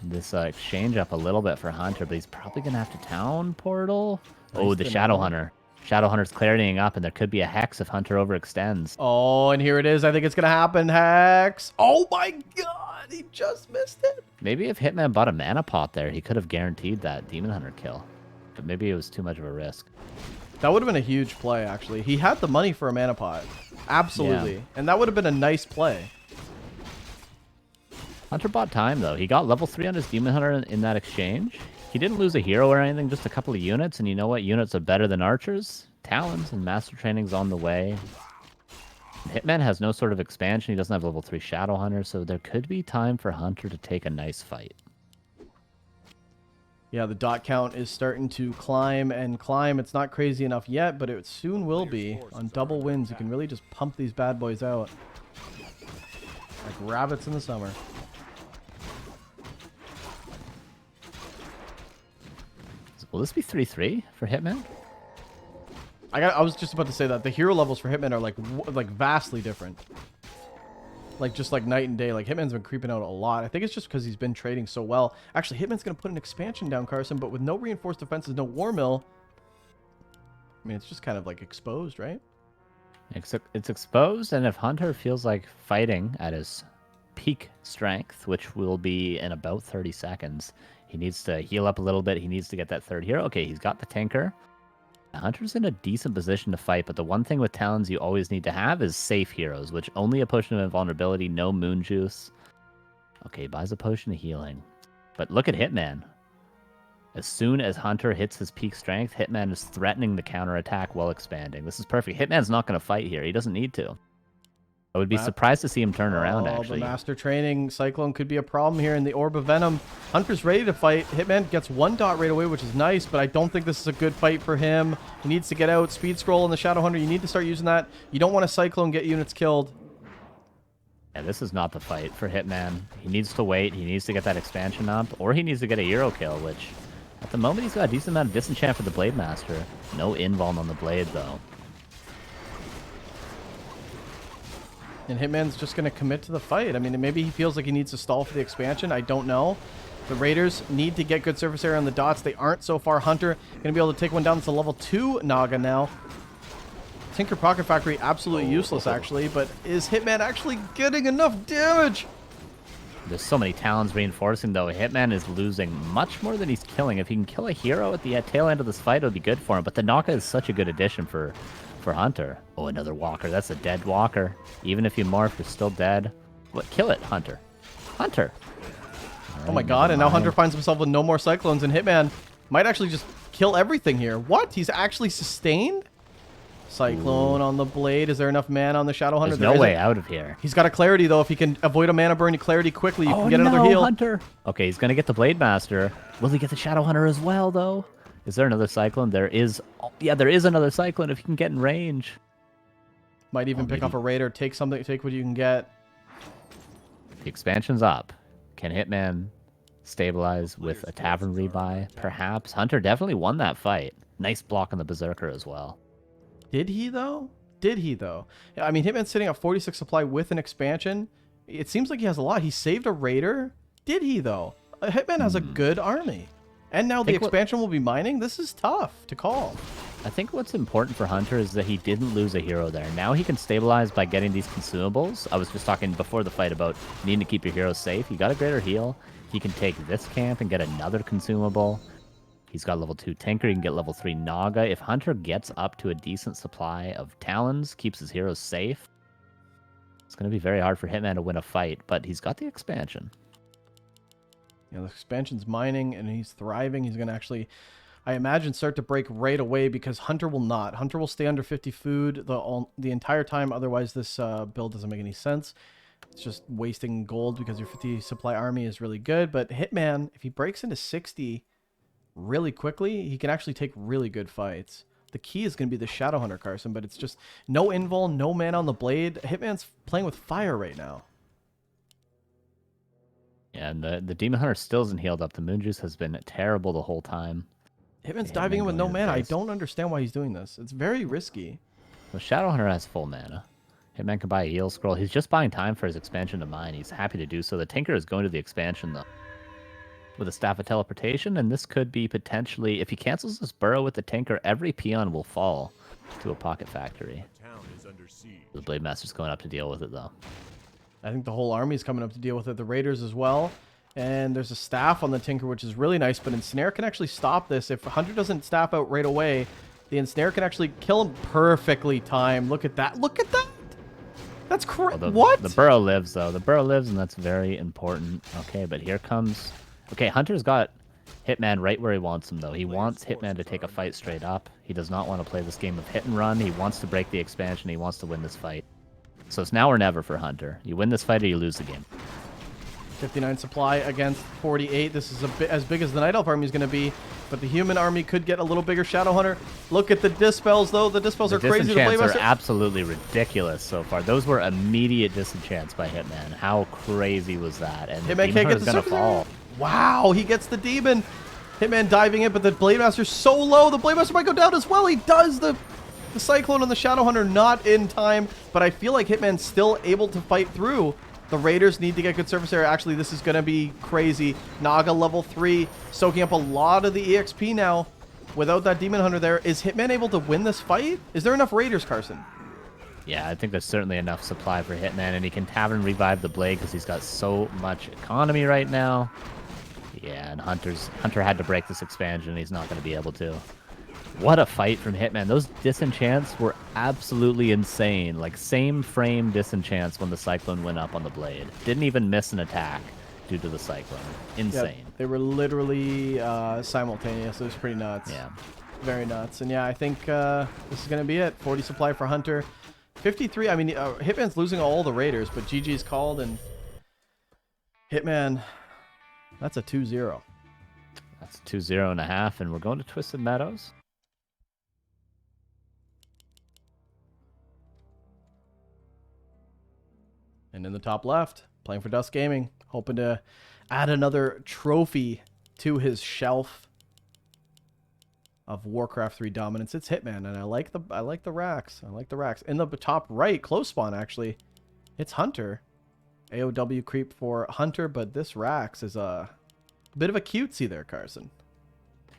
B: this exchange up a little bit for Hunter, but he's probably going to have to Town Portal. Oh, the Shadowhunter. Shadowhunter's clarying up, and there could be a Hex if Hunter overextends.
A: Oh, and here it is. I think it's going to happen, Hex. Oh my god, he just missed it.
B: Maybe if Hitman bought a Mana Pot there, he could have guaranteed that Demon Hunter kill. But maybe it was too much of a risk.
A: That would have been a huge play, actually. He had the money for a Mana Pot. Absolutely. Yeah. And that would have been a nice play.
B: Hunter bought time, though. He got level 3 on his Demon Hunter in that exchange. He didn't lose a hero or anything, just a couple of units. And you know what? Units are better than archers. Talons and Master Training's on the way. Hitman has no sort of expansion. He doesn't have level 3 Shadowhunter, so there could be time for Hunter to take a nice fight.
A: Yeah, the dot count is starting to climb and climb. It's not crazy enough yet, but it soon will be. On double wins, you can really just pump these bad boys out. Like rabbits in the summer.
B: Will this be 3-3 for Hitman?
A: I was just about to say that the hero levels for Hitman are like vastly different. Like just like night and day. Like Hitman's been creeping out a lot. I think it's just because he's been trading so well. Actually, Hitman's gonna put an expansion down, Carson, but with no reinforced defenses, no war mill. I mean, it's just kind of like exposed, right?
B: It's exposed, and if Hunter feels like fighting at his peak strength, which will be in about 30 seconds, he needs to heal up a little bit. He needs to get that third hero. Okay, he's got the Tinker. Hunter's in a decent position to fight, but the one thing with Talons you always need to have is safe heroes, which only a Potion of Invulnerability, no Moon Juice. Okay, buys a Potion of Healing. But look at Hitman. As soon as Hunter hits his peak strength, Hitman is threatening the counterattack while expanding. This is perfect. Hitman's not going to fight here. He doesn't need to. I would be surprised to see him turn around,
A: The
B: actually.
A: Master Training Cyclone could be a problem here in the Orb of Venom. Hunter's ready to fight. Hitman gets 1 dot right away, which is nice, but I don't think this is a good fight for him. He needs to get out. Speed Scroll on the Shadow Hunter. You need to start using that. You don't want a Cyclone get units killed.
B: Yeah, this is not the fight for Hitman. He needs to wait. He needs to get that expansion up, or he needs to get a Euro kill, which at the moment he's got a decent amount of disenchant for the Blade Master. No invuln on the Blade, though.
A: And Hitman's just going to commit to the fight. I mean, maybe he feels like he needs to stall for the expansion. I don't know. The Raiders need to get good surface area on the dots. They aren't so far. Hunter going to be able to take one down. It's a level 2 Naga now. Tinker Pocket Factory, absolutely useless, actually. But is Hitman actually getting enough damage?
B: There's so many talons reinforcing, though. Hitman is losing much more than he's killing. If he can kill a hero at the tail end of this fight, it would be good for him. But the Naga is such a good addition for Hunter. Oh, another Walker. That's a dead Walker. Even if you morph, you're still dead. What? Kill it, Hunter. Hunter. Right,
A: oh my god, and now Hunter finds himself with no more Cyclones, and Hitman might actually just kill everything here. What? He's actually sustained? Cyclone on the Blade. Is there enough mana on the Shadow Hunter?
B: There's no way out of here.
A: He's got a Clarity, though. If he can avoid a mana burn, Clarity quickly, you can get another
B: no,
A: heal.
B: Hunter. Okay, he's going to get the Blade Master. Will he get the Shadow Hunter as well, though? Is there another Cyclone? There is. Oh, yeah, there is another Cyclone if he can get in range.
A: Might even pick off a Raider. Take something. Take what you can get.
B: The expansion's up. Can Hitman stabilize with a Tavern Rebuy? Perhaps. Hunter definitely won that fight. Nice block on the Berserker as well.
A: Did he, though? Did he, though? I mean, Hitman's sitting at 46 supply with an expansion. It seems like he has a lot. He saved a Raider. Did he, though? Hitman has a good army. And now the expansion will be mining? This is tough to call.
B: I think what's important for Hunter is that he didn't lose a hero there. Now he can stabilize by getting these consumables. I was just talking before the fight about needing to keep your heroes safe. He got a greater heal. He can take this camp and get another consumable. He's got level 2 Tinker. He can get level 3 Naga. If Hunter gets up to a decent supply of Talons, keeps his heroes safe, it's going to be very hard for Hitman to win a fight, but he's got the expansion.
A: Yeah, the expansion's mining, and he's thriving. He's going to actually, I imagine, start to break right away because Hunter will not. Hunter will stay under 50 food the entire time. Otherwise, this build doesn't make any sense. It's just wasting gold because your 50 supply army is really good. But Hitman, if he breaks into 60 really quickly, he can actually take really good fights. The key is going to be the Shadow Hunter, Carson, but it's just no invul, no mana on the Blade. Hitman's playing with fire right now.
B: Yeah, and the Demon Hunter still isn't healed up. The Moon Juice has been terrible the whole time.
A: Hitman's diving in with no mana. I don't understand why he's doing this. It's very risky.
B: The Shadow Hunter has full mana. Hitman can buy a heal scroll. He's just buying time for his expansion to mine. He's happy to do so. The Tinker is going to the expansion, though, with a Staff of Teleportation, and this could be potentially, if he cancels this burrow with the Tinker, every peon will fall to a Pocket Factory.
C: Town is under siege.
B: The Blade Master's going up to deal with it, though.
A: I think the whole army's coming up to deal with it. The Raiders as well. And there's a staff on the Tinker, which is really nice, but Ensnare can actually stop this. If Hunter doesn't staff out right away, the Ensnare can actually kill him perfectly timed. Look at that. Look at that. That's crazy. What?
B: The burrow lives, though. The burrow lives, and that's very important. Okay, but here comes... Okay, Hunter's got Hitman right where he wants him, though. He wants Hitman to take a fight straight up. He does not want to play this game of hit and run. He wants to break the expansion. He wants to win this fight. So it's now or never for Hunter. You win this fight or you lose the game.
A: 59 supply against 48. This is a bit as big as the Night Elf army is going to be, but the human army could get a little bigger. Shadow Hunter. Look at the dispels, though. The dispels are crazy to play.
B: The disenchants are absolutely ridiculous so far. Those were immediate disenchants by Hitman. How crazy was that? And
A: Hitman can't get the
B: gonna fall.
A: Wow, he gets the demon. Hitman diving in, but the Blade Master's so low. The Blade Master might go down as well. He does. The Cyclone and the Shadow Hunter not in time, but I feel like Hitman's still able to fight through. The Raiders need to get good surface area. Actually, this is going to be crazy. Naga level 3, soaking up a lot of the EXP now. Without that Demon Hunter there, is Hitman able to win this fight? Is there enough Raiders, Carson?
B: Yeah, I think there's certainly enough supply for Hitman, and he can Tavern Revive the Blade because he's got so much economy right now. Yeah, and Hunter had to break this expansion. He's not going to be able to. What a fight from Hitman. Those disenchants were absolutely insane. Like, same frame disenchants when the Cyclone went up on the Blade. Didn't even miss an attack due to the Cyclone. Insane.
A: Yeah, they were literally simultaneous. It was pretty nuts.
B: Yeah.
A: Very nuts. And yeah, I think this is going to be it. 40 supply for Hunter. 53. I mean, Hitman's losing all the Raiders, but GG's called, and Hitman, that's a 2-0.
B: That's 2-0.5, and we're going to Twisted Meadows.
A: And in the top left, playing for DuSt Gaming, hoping to add another trophy to his shelf of Warcraft 3 dominance. It's Hitman, and I like the racks. I like the racks. In the top right, close spawn actually, it's Hunter. AOW creep for Hunter, but this racks is a bit of a cutesy there, Carson.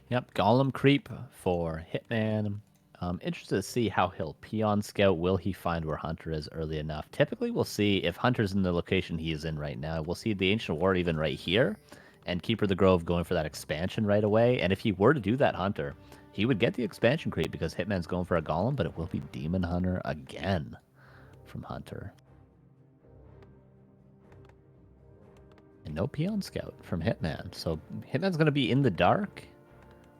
B: Yep, Golem creep for Hitman. Interested to see how he'll peon scout. Will he find where Hunter is early enough? Typically, we'll see if Hunter's in the location he is in right now. We'll see the Ancient War even right here, and Keeper of the Grove going for that expansion right away. And if he were to do that Hunter, he would get the expansion creep because Hitman's going for a Golem, but it will be Demon Hunter again from Hunter. And no peon scout from Hitman. So Hitman's going to be in the dark,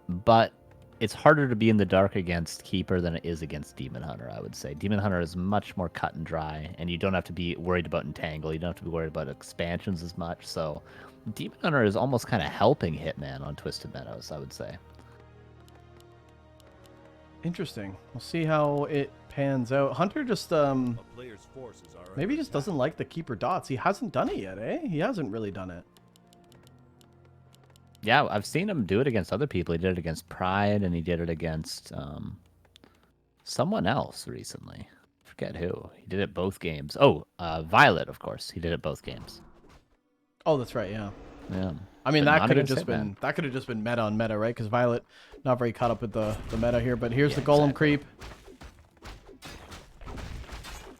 B: but it's harder to be in the dark against Keeper than it is against Demon Hunter, I would say. Demon Hunter is much more cut and dry, and you don't have to be worried about Entangle. You don't have to be worried about expansions as much. So Demon Hunter is almost kind of helping Hitman on Twisted Meadows, I would say.
A: Interesting. We'll see how it pans out. Hunter just
C: A player's forces are
A: maybe
C: under
A: just doesn't like the Keeper dots. He hasn't done it yet, eh? He hasn't really done it.
B: Yeah, I've seen him do it against other people. He did it against Pride, and he did it against someone else recently. Forget who. He did it both games. Oh, Violet, of course. He did it both games.
A: Oh, that's right. Yeah.
B: Yeah.
A: I mean,
B: But
A: that
B: not
A: could have
B: against
A: just
B: Hitman.
A: been meta on meta, right? Because Violet not very caught up with the meta here. But here's
B: Yeah,
A: the Golem
B: exactly.
A: creep.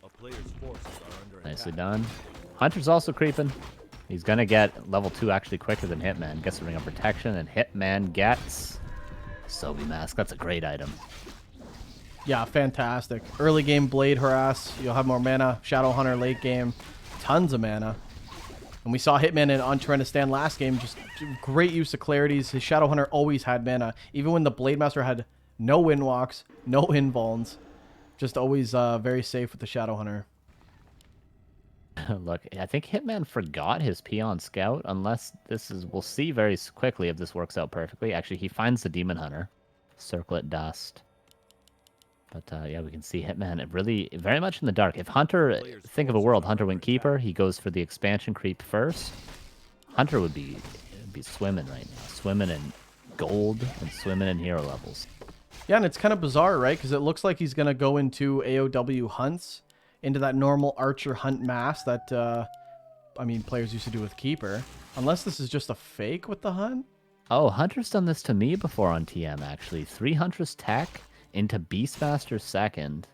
C: A player's forces are under
B: Nicely
C: attack.
B: done. Hunter's also creeping. He's going to get level 2 actually quicker than Hitman. Gets the Ring of Protection, and Hitman gets Sobi Mask. That's a great item.
A: Yeah, fantastic. Early game Blade Harass. You'll have more mana. Shadow Hunter late game. Tons of mana. And we saw Hitman on Tyrannistan last game. Just great use of clarities. His Shadow Hunter always had mana. Even when the Blade Master had no windwalks, no invulns. Just always very safe with the Shadow Hunter.
B: Look, I think Hitman forgot his Peon Scout, unless this is... We'll see very quickly if this works out perfectly. Actually, he finds the Demon Hunter. Circlet Dust. But yeah, we can see Hitman really very much in the dark. If Hunter... Think of a world. Hunter went Keeper. He goes for the expansion creep first. Hunter would be swimming right now. Swimming in gold and swimming in hero levels.
A: Yeah, and it's kind of bizarre, right? Because it looks like he's going to go into AOW hunts, into that normal archer hunt mass that, I mean, players used to do with Keeper. Unless this is just a fake with the hunt.
B: Oh, Hunter's done this to me before on TM, actually. 3 Huntress Tech into Beastmaster second,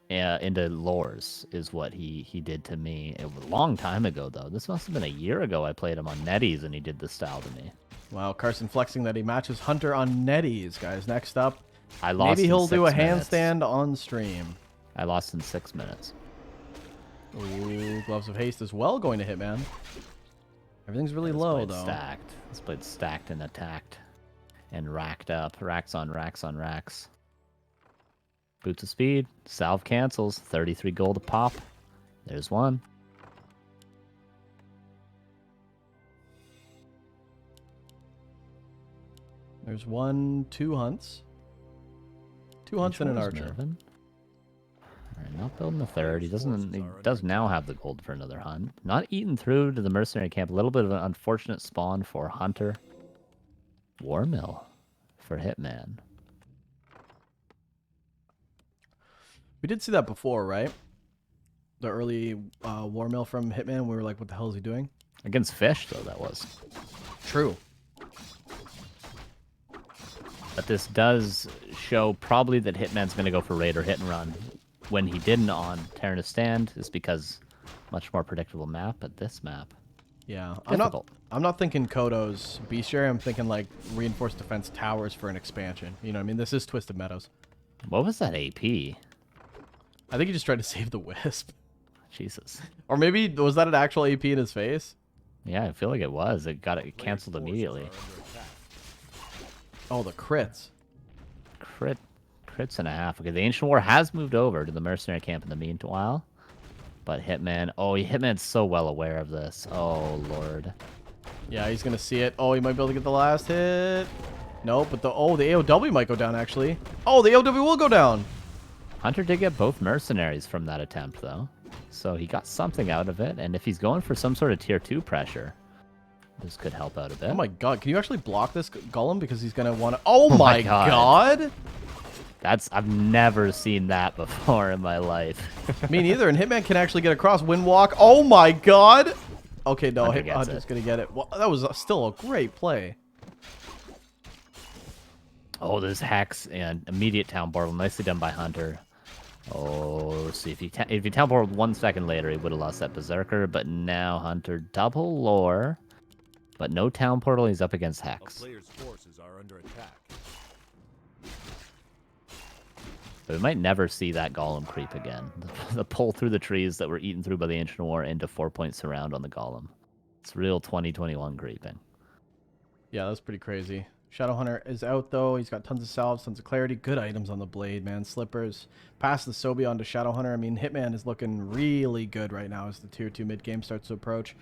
B: into Lores is what he did to me. It was a long time ago, though. This must have been a year ago I played him on Netties, and he did this style to me.
A: Wow, Carson flexing that he matches Hunter on Netties, guys. Next up,
B: I lost
A: maybe he'll do a
B: 6 minutes.
A: handstand on stream.
B: I lost in 6 minutes.
A: Ooh, Gloves of Haste as well going to Hitman. Everything's really low, though.
B: Stacked. This blade stacked and attacked. And racked up. Racks on racks on racks. Boots of Speed. Salve cancels. 33 gold a pop. There's one.
A: There's 2 hunts. 2 hunts and an archer.
B: Moving. All right, not building the third. He doesn't. He does now have the gold for another hunt. Not eaten through to the mercenary camp. A little bit of an unfortunate spawn for Hunter. War Mill for Hitman.
A: We did see that before, right? The early War Mill from Hitman. We were like, what the hell is he doing?
B: Against Fish, though, that was.
A: True.
B: But this does show probably that Hitman's going to go for raid or hit and run. When he didn't on Tyrannistan is because much more predictable map, but this map,
A: Yeah,
B: difficult.
A: I'm not thinking Kodo's bestiary. I'm thinking like reinforced defense towers for an expansion. You know what I mean? This is Twisted Meadows.
B: What was that AP?
A: I think he just tried to save the Wisp.
B: Jesus.
A: Or maybe, was that an actual AP in his face?
B: Yeah, I feel like it was. It got it
C: Player's
B: canceled
C: forces
B: immediately.
C: are under attack.
A: Oh, the crits.
B: Crit crits and a half. Okay, the Ancient War has moved over to the mercenary camp in the meanwhile. But Hitman, Hitman's so well aware of this. Oh, Lord.
A: Yeah, he's going to see it. Oh, he might be able to get the last hit. Nope, but the AOW might go down, actually. Oh, the AOW will go down.
B: Hunter did get both mercenaries from that attempt, though. So he got something out of it. And if he's going for some sort of tier 2 pressure, this could help out a bit.
A: Oh, my God. Can you actually block this golem? Because he's going to want to... Oh, my God.
B: I've never seen that before in my life.
A: Me neither. And Hitman can actually get across Windwalk. Oh, my God. Okay, no, Hunter's going to get it. Well, that was still a great play.
B: Oh, this Hex and immediate town portal. Nicely done by Hunter. Oh, let's see. If he town portaled 1 second later, he would have lost that Berserker. But now Hunter double lore. But no town portal. He's up against Hex.
C: A player's forces are under attack.
B: But we might never see that golem creep again. The pull through the trees that were eaten through by the Ancient War into 4-point surround on the golem. It's real 2021 creeping.
A: Yeah, that's pretty crazy. Shadowhunter is out, though. He's got tons of salves, tons of clarity. Good items on the blade, man. Slippers. Pass the Sobi on to Shadowhunter. I mean, Hitman is looking really good right now as the tier 2 mid-game starts to approach.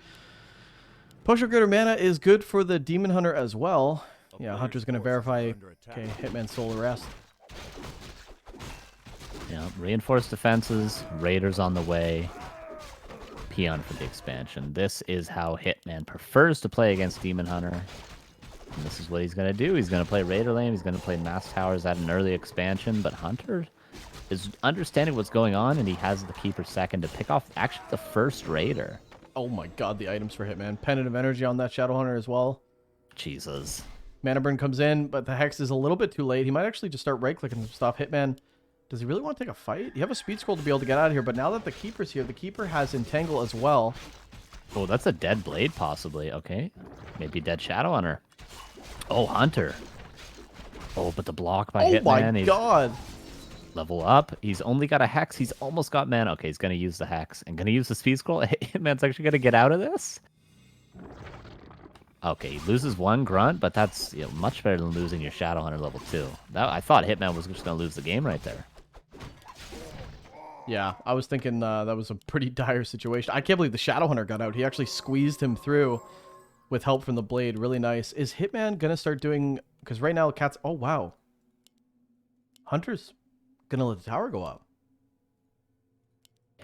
A: Pusher Greater Mana is good for the Demon Hunter as well. Yeah, Hunter's going to verify. Okay, Hitman Soul Arrest.
B: Yeah, reinforced defenses, Raiders on the way, Peon for the expansion. This is how Hitman prefers to play against Demon Hunter. And this is what he's going to do. He's going to play Raider lane, he's going to play Mass Towers at an early expansion, but Hunter is understanding what's going on, and he has the Keeper second to pick off actually the first Raider.
A: Oh my God, the items for Hitman. Pendant of Energy on that Shadowhunter as well.
B: Jesus.
A: Mana Burn comes in, but the Hex is a little bit too late. He might actually just start right-clicking to stop Hitman. Does he really want to take a fight? You have a speed scroll to be able to get out of here, but now that the Keeper's here, the Keeper has Entangle as well.
B: Oh, that's a dead blade, possibly. Okay. Maybe dead Shadowhunter. Oh, Hunter. Oh, but the block by Hitman.
A: Oh my God.
B: Level up. He's only got a Hex. He's almost got mana. Okay, he's going to use the Hex and going to use the speed scroll. Hitman's actually going to get out of this? Okay, he loses one grunt, but that's much better than losing your Shadowhunter level 2. I thought Hitman was just going to lose the game right there.
A: Yeah, I was thinking that was a pretty dire situation. I can't believe the Shadowhunter got out. He actually squeezed him through with help from the blade. Really nice. Is Hitman going to start doing... Because right now, Cat's... Oh, wow. Hunter's going to let the tower go up.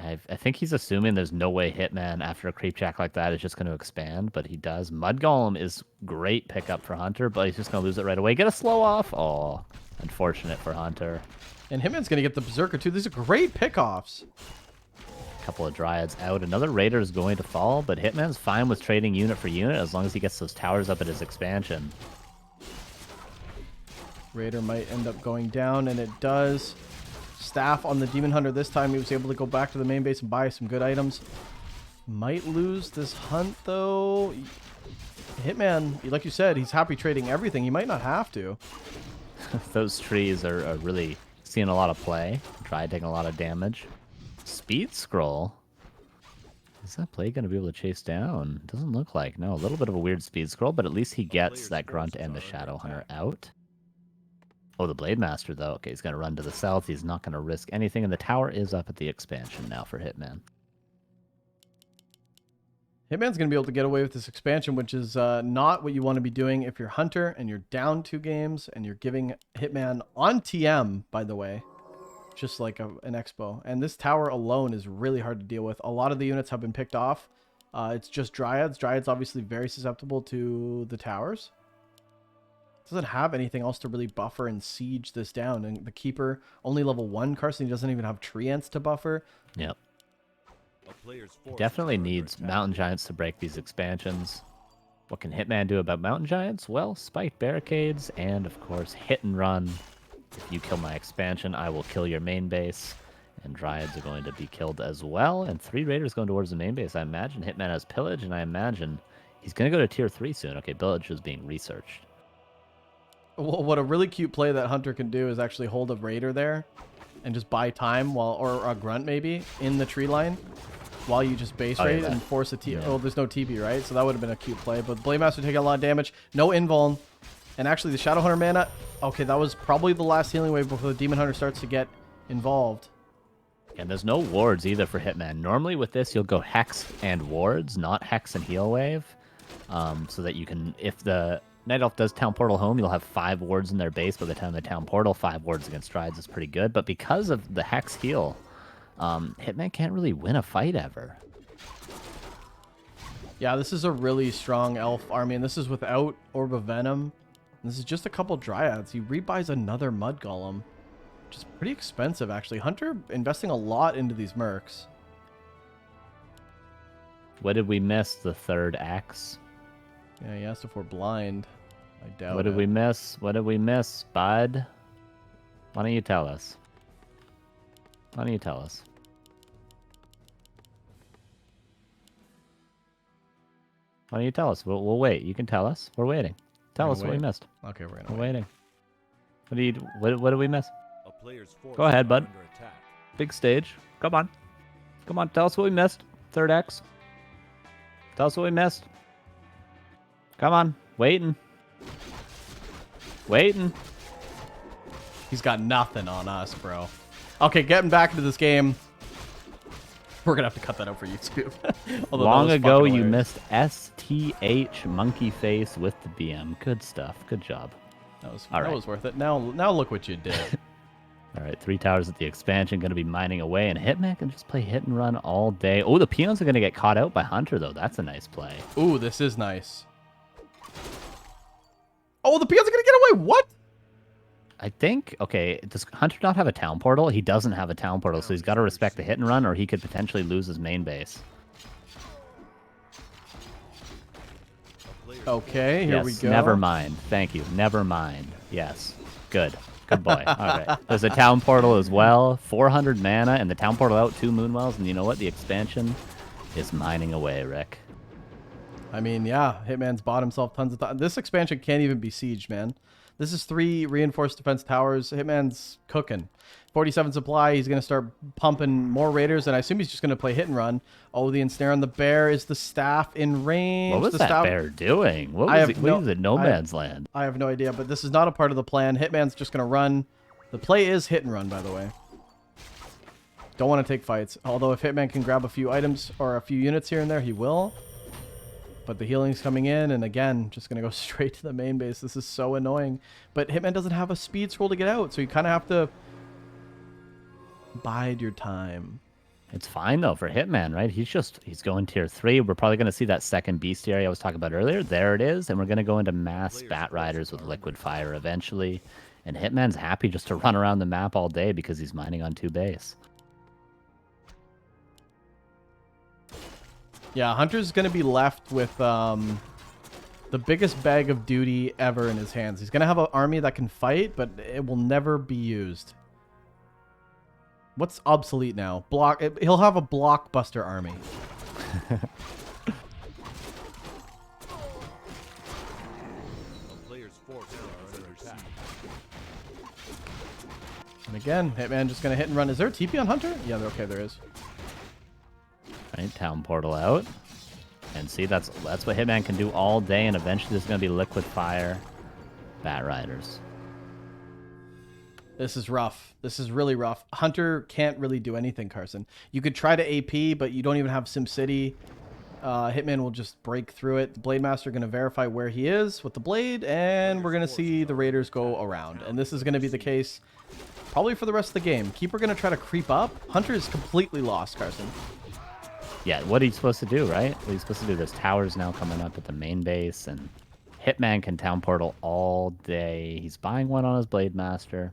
B: I think he's assuming there's no way Hitman, after a creep jack like that, is just going to expand, but he does. Mud Golem is great pickup for Hunter, but he's just going to lose it right away. Get a slow off. Oh, unfortunate for Hunter.
A: And Hitman's going to get the Berserker, too. These are great pickoffs.
B: A couple of Dryads out. Another Raider is going to fall, but Hitman's fine with trading unit for unit as long as he gets those towers up at his expansion.
A: Raider might end up going down, and it does. Staff on the Demon Hunter this time. He was able to go back to the main base and buy some good items. Might lose this hunt, though. Hitman, like you said, he's happy trading everything. He might not have to.
B: Those trees are really seeing a lot of play. Dryad taking a lot of damage. Speed scroll. Is that play going to be able to chase down? Doesn't look like. No, a little bit of a weird speed scroll, but at least he gets that grunt and the Shadowhunter out. Oh, the Blade Master, though. Okay, he's going to run to the south. He's not going to risk anything, and the tower is up at the expansion now for Hitman.
A: Hitman's going to be able to get away with this expansion, which is not what you want to be doing if you're Hunter and you're down 2 games and you're giving Hitman on TM, by the way, just like an expo. And this tower alone is really hard to deal with. A lot of the units have been picked off. It's just Dryads. Dryads obviously very susceptible to the towers. Doesn't have anything else to really buffer and siege this down. And the Keeper, only level 1. Carson, he doesn't even have Treants to buffer.
B: Yep. Definitely needs Mountain Giants to break these expansions. What can Hitman do about Mountain Giants? Well, spike barricades and, of course, hit and run. If you kill my expansion, I will kill your main base. And Dryads are going to be killed as well. And 3 Raiders going towards the main base. I imagine Hitman has Pillage, and I imagine he's going to go to Tier 3 soon. Okay, Pillage is being researched.
A: Well, what a really cute play that Hunter can do is actually hold a Raider there and just buy time or a Grunt maybe in the tree line while you just base raid and force a TP. Oh, there's no TP, right? So that would have been a cute play. But Blade Master taking a lot of damage. No invuln. And actually, the Shadow Hunter mana... Okay, that was probably the last healing wave before the Demon Hunter starts to get involved.
B: And there's no wards either for Hitman. Normally with this, you'll go Hex and wards, not Hex and heal wave. So that you can... If the Night Elf does Town Portal home, you'll have 5 wards in their base by the time the Town Portal. 5 wards against Strides is pretty good. But because of the Hex heal, Hitman can't really win a fight ever.
A: Yeah, this is a really strong elf army, and this is without Orb of Venom. This is just a couple Dryads. He rebuys another Mud Golem, which is pretty expensive, actually. Hunter investing a lot into these mercs.
B: What did we miss? The third X?
A: Yeah, he asked if we're blind. I doubt
B: What did we miss? What did we miss, bud? Why don't you tell us? Why don't you tell us? Why don't you tell us? We'll wait. You can tell us. We're waiting. Tell us what we missed.
A: Okay, we're gonna
B: We're
A: wait.
B: waiting. What did we miss?
C: A player's forces
B: Go ahead,
C: are
B: bud.
C: under attack.
B: Big stage. Come on. Come on. Tell us what we missed. Third X. Tell us what we missed. Come on. Waiting. Waiting.
A: He's got nothing on us, bro. Okay, getting back into this game. We're gonna have to cut that out for YouTube. Although that
B: Long
A: was
B: ago,
A: fucking
B: you
A: hilarious.
B: missed STH monkey face with the BM. Good stuff. Good job.
A: That was
B: All
A: that
B: right.
A: was worth it. Now look what you did.
B: All right, 3 towers at the expansion, going to be mining away, and Hitman can just play hit and run all day. Oh, the peons are going to get caught out by Hunter, though. That's a nice play.
A: Ooh, this is nice. Oh, the peons are gonna get away. What?
B: I think, okay, does Hunter not have a town portal? He doesn't have a town portal, so he's got to respect the hit and run, or he could potentially lose his main base.
A: Okay, here
B: Yes,
A: we go.
B: never mind. Thank you. Never mind. Yes. Good. Good boy. All right. There's a town portal as well. 400 mana, and the town portal out 2 Moonwells, and you know what? The expansion is mining away, Rick.
A: I mean, yeah, Hitman's bought himself tons of time. This expansion can't even be sieged, man. This is 3 reinforced defense towers. Hitman's cooking. 47 supply. He's going to start pumping more raiders, and I assume he's just going to play hit and run. Oh, the ensnare on the bear. Is the staff in range?
B: What was
A: the
B: that
A: staff...
B: bear doing? What
A: I
B: was
A: have
B: it?
A: no-
B: What is it? No Man's Land.
A: I have no idea, but this is not a part of the plan. Hitman's just going to run. The play is hit and run, by the way. Don't want to take fights. Although if Hitman can grab a few items or a few units here and there, he will. But the healing's coming in, and again, just going to go straight to the main base. This is so annoying. But Hitman doesn't have a speed scroll to get out, so you kind of have to bide your time.
B: It's fine, though, for Hitman, right? He's going tier 3. We're probably going to see that second bestiary I was talking about earlier. There it is. And we're going to go into mass Bat Riders with Liquid Fire eventually. And Hitman's happy just to run around the map all day because he's mining on 2 base.
A: Yeah, Hunter's going to be left with the biggest bag of duty ever in his hands. He's going to have an army that can fight, but it will never be used. What's obsolete now? He'll have a blockbuster army.
C: A player's forces are under attack.
A: And again, Hitman just going to hit and run. Is there a TP on Hunter? Yeah, okay, there is.
B: Right, town portal out. And see, that's what Hitman can do all day, and eventually there's going to be Liquid Fire Bat Riders.
A: This is rough. This is really rough. Hunter can't really do anything, Carson. You could try to AP, but you don't even have SimCity. Hitman will just break through it. The Blade Master going to verify where he is with the blade, and we're going to see the Raiders go around. And this is going to be the case probably for the rest of the game. Keeper going to try to creep up. Hunter is completely lost, Carson.
B: Yeah, what are you supposed to do, right? What are you supposed to do? There's towers now coming up at the main base, and Hitman can town portal all day. He's buying one on his Blade Master.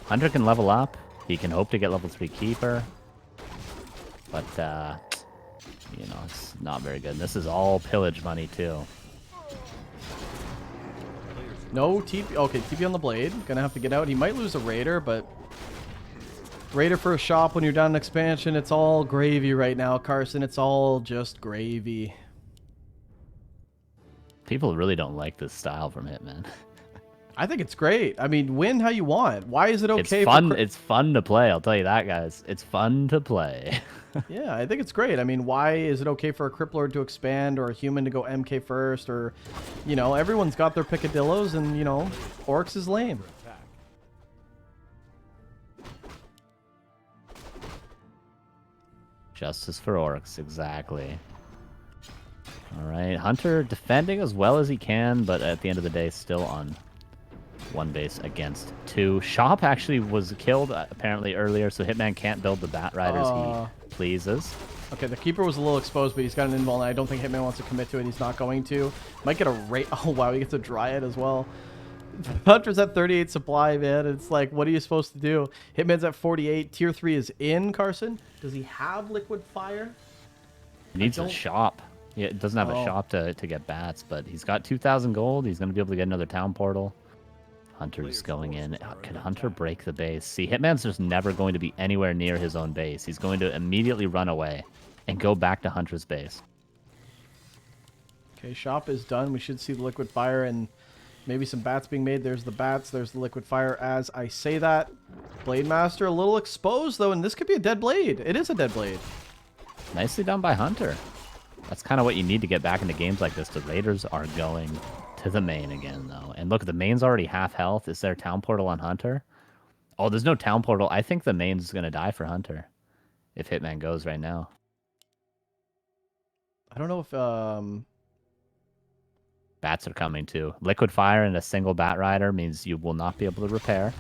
B: Hunter can level up. He can hope to get level 3 Keeper. But, you know, it's not very good. And this is all pillage money, too.
A: No TP. Okay, TP on the blade. Gonna have to get out. He might lose a Raider, but Raider for a shop when you're down an expansion, it's all gravy right now, Carson. It's all just gravy.
B: People really don't like this style from Hitman.
A: I think it's great. I mean, win how you want. Why is it okay?
B: It's fun. It's fun to play. I'll tell you that, guys. It's fun to play.
A: Yeah, I think it's great. I mean, why is it okay for a Crypt Lord to expand or a human to go MK first? Or, you know, everyone's got their picadillos, and, you know, Orcs is lame.
C: Attack.
B: Justice for Orcs, exactly. All right, Hunter defending as well as he can, but at the end of the day, still on one base against two. Shop actually was killed apparently earlier, so Hitman can't build the Bat Riders he pleases.
A: Okay, the Keeper was a little exposed, but he's got an invul, and I don't think Hitman wants to commit to it. He's not going to. Might get a rate. Oh, wow, he gets a Dryad as well. Hunter's at 38 supply, man. It's like, what are you supposed to do? Hitman's at 48. Tier 3 is in, Carson. Does he have Liquid Fire?
B: He needs a shop. Yeah, it doesn't have a shop to get bats, but he's got 2,000 gold. He's going to be able to get another town portal. Hunter's going in. Can Hunter break the base? See, Hitman's just never going to be anywhere near his own base. He's going to immediately run away and go back to Hunter's base.
A: Okay, shop is done. We should see the Liquid Fire and maybe some bats being made. There's the bats. There's the Liquid Fire as I say that. Blade Master a little exposed, though, and this could be a dead blade. It is a dead blade.
B: Nicely done by Hunter. That's kind of what you need to get back into games like this. The Raiders are going to the main again, though. And look, the main's already half health. Is there a town portal on Hunter? Oh, there's no town portal. I think the main's going to die for Hunter if Hitman goes right now.
A: I don't know if...
B: Bats are coming, too. Liquid Fire and a single Bat Rider means you will not be able to repair.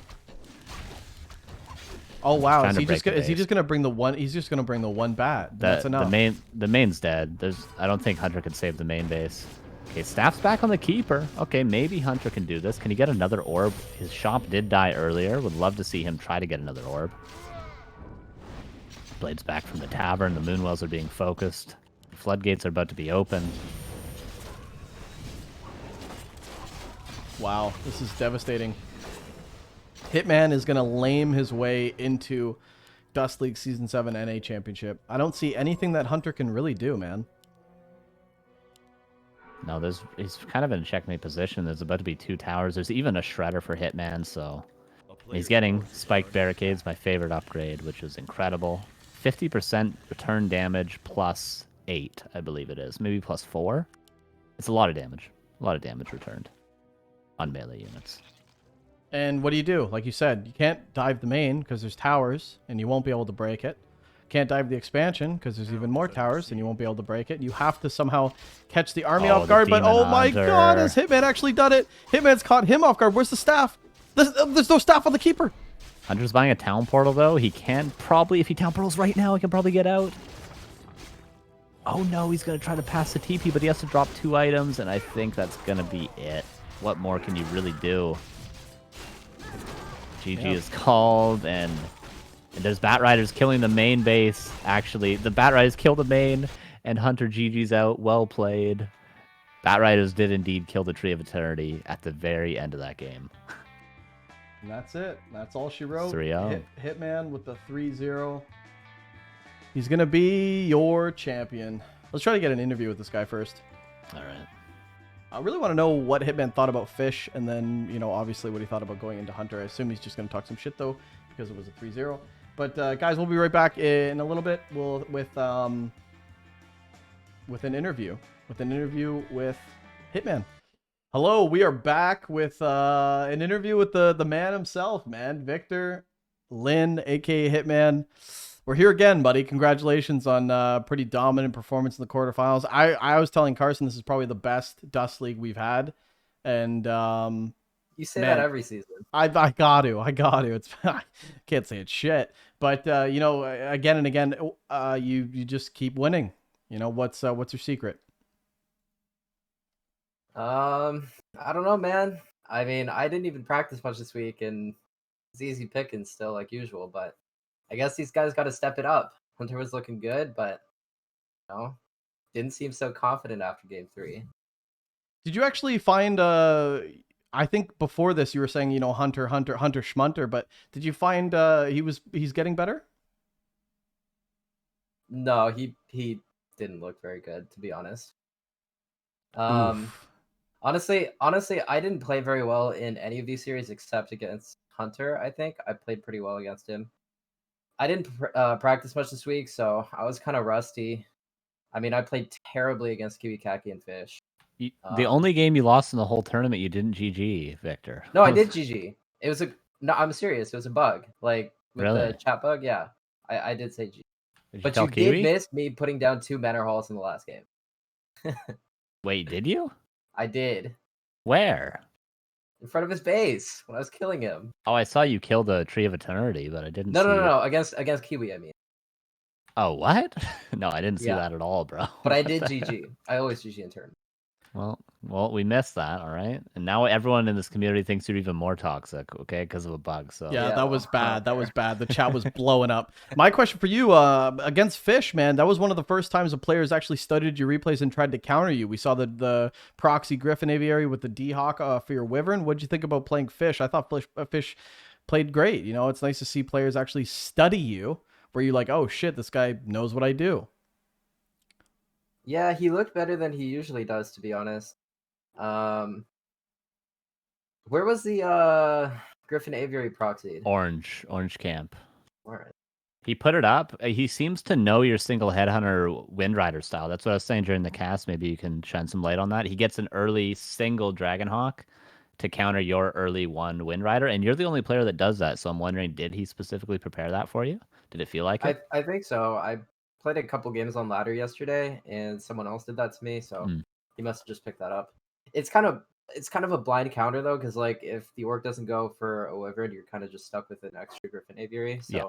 A: Oh, wow. Is he just gonna bring the one? He's just gonna bring the one bat. That's enough.
B: The main's dead. I don't think Hunter can save the main base. Okay, Staff's back on the Keeper. Okay, maybe Hunter can do this. Can he get another orb? His shop did die earlier. Would love to see him try to get another orb. Blade's back from the tavern. The Moonwells are being focused. The floodgates are about to be open.
A: Wow, this is devastating. Hitman is going to lame his way into DuSt League Season 7 NA Championship. I don't see anything that Hunter can really do, man.
B: No, he's kind of in a checkmate position. There's about to be 2 towers. There's even a Shredder for Hitman, so he's getting Spiked Barricades, my favorite upgrade, which is incredible. 50% return damage plus 8, I believe it is. Maybe plus 4. It's a lot of damage. A lot of damage returned on melee units.
A: And what do you do? Like you said, you can't dive the main because there's towers and you won't be able to break it. Can't dive the expansion because there's even more towers and you won't be able to break it. You have to somehow catch the army off guard. But oh my god, has Hitman actually done it? Hitman's caught him off guard. Where's the staff? There's no staff on the Keeper.
B: Hunter's buying a town portal, though. He can probably, if he town portals right now, he can probably get out. Oh no, he's going to try to pass the TP, but he has to drop 2 items, and I think that's going to be it. What more can you really do? GG is called, and there's Bat Riders killing the main base. Actually, the Bat Riders kill the main, and Hunter GG's out. Well played. Bat Riders did indeed kill the Tree of Eternity at the very end of that game.
A: And that's it. That's all she wrote.
B: 3-0.
A: Hitman with the 3-0. He's going to be your champion. Let's try to get an interview with this guy first.
B: All right.
A: I really want to know what Hitman thought about Fish, and then, you know, obviously what he thought about going into Hunter. I assume he's just going to talk some shit, though, because it was a 3-0. But, guys, we'll be right back in a little bit with an interview. With an interview with Hitman. Hello, we are back with an interview with the man himself, man. Victor Lin, a.k.a. Hitman. We're here again, buddy. Congratulations on pretty dominant performance in the quarterfinals. I was telling Carson this is probably the best DuSt League we've had. And
D: you say that every season.
A: I got to. It's I can't say it's shit. But you know, again and again, you just keep winning. You know, what's your secret?
D: I don't know, man. I mean, I didn't even practice much this week, and it's easy picking still, like usual. But I guess these guys got to step it up. Hunter was looking good, but you know, didn't seem so confident after game 3.
A: Did you actually find? I think before this you were saying, you know, Hunter Schmunter, but did you find he's getting better?
D: No, he didn't look very good, to be honest.
A: Oof.
D: Honestly, I didn't play very well in any of these series except against Hunter. I think I played pretty well against him. I didn't practice much this week, so I was kind of rusty. I mean, I played terribly against Kiwi Kaki and Fish.
B: The only game you lost in the whole tournament, you didn't GG, Victor.
D: No, I did GG. It was a no. I'm serious. It was a bug, like with
B: Really?
D: the chat bug. Yeah, I did say GG.
B: Did
D: But
B: tell
D: you
B: Kiwi?
D: did miss me putting down 2 Manor Halls in the last game.
B: Wait, did you?
D: I did.
B: Where?
D: In front of his base when I was killing him.
B: Oh, I saw you kill the Tree of Eternity, but I didn't
D: No,
B: see
D: no, no,
B: it.
D: no. Against Kiwi, I mean.
B: Oh, what? No, I didn't see
D: Yeah.
B: that at all, bro.
D: But I
B: What
D: did
B: the
D: GG. I always GG in turn.
B: Well, we missed that, all right? And now everyone in this community thinks you're even more toxic, okay, because of a bug. So
A: Yeah,
D: Yeah,
A: that was
D: well,
A: bad. That was
D: fair.
A: bad. The chat was blowing up. My question for you, against Fish, man, that was one of the first times the players actually studied your replays and tried to counter you. We saw the proxy Griffin Aviary with the D-Hawk for your Wyvern. What did you think about playing Fish? I thought Fish played great. You know, it's nice to see players actually study you, where you're like, oh shit, this guy knows what I do.
D: Yeah, he looked better than he usually does, to be honest. Where was the Griffin Aviary proxied?
B: Orange camp.
D: Alright.
B: He put it up. He seems to know your single headhunter Windrider style. That's what I was saying during the cast. Maybe you can shine some light on that. He gets an early single Dragonhawk to counter your early one Windrider, and you're the only player that does that. So I'm wondering, did he specifically prepare that for you? Did it feel like it?
D: I think so. I played a couple games on ladder yesterday, and someone else did that to me, so he must have just picked that up. It's kind of a blind counter though, because like if the orc doesn't go for a wyvern, you're kind of just stuck with an extra Griffin Aviary. So
B: Yeah.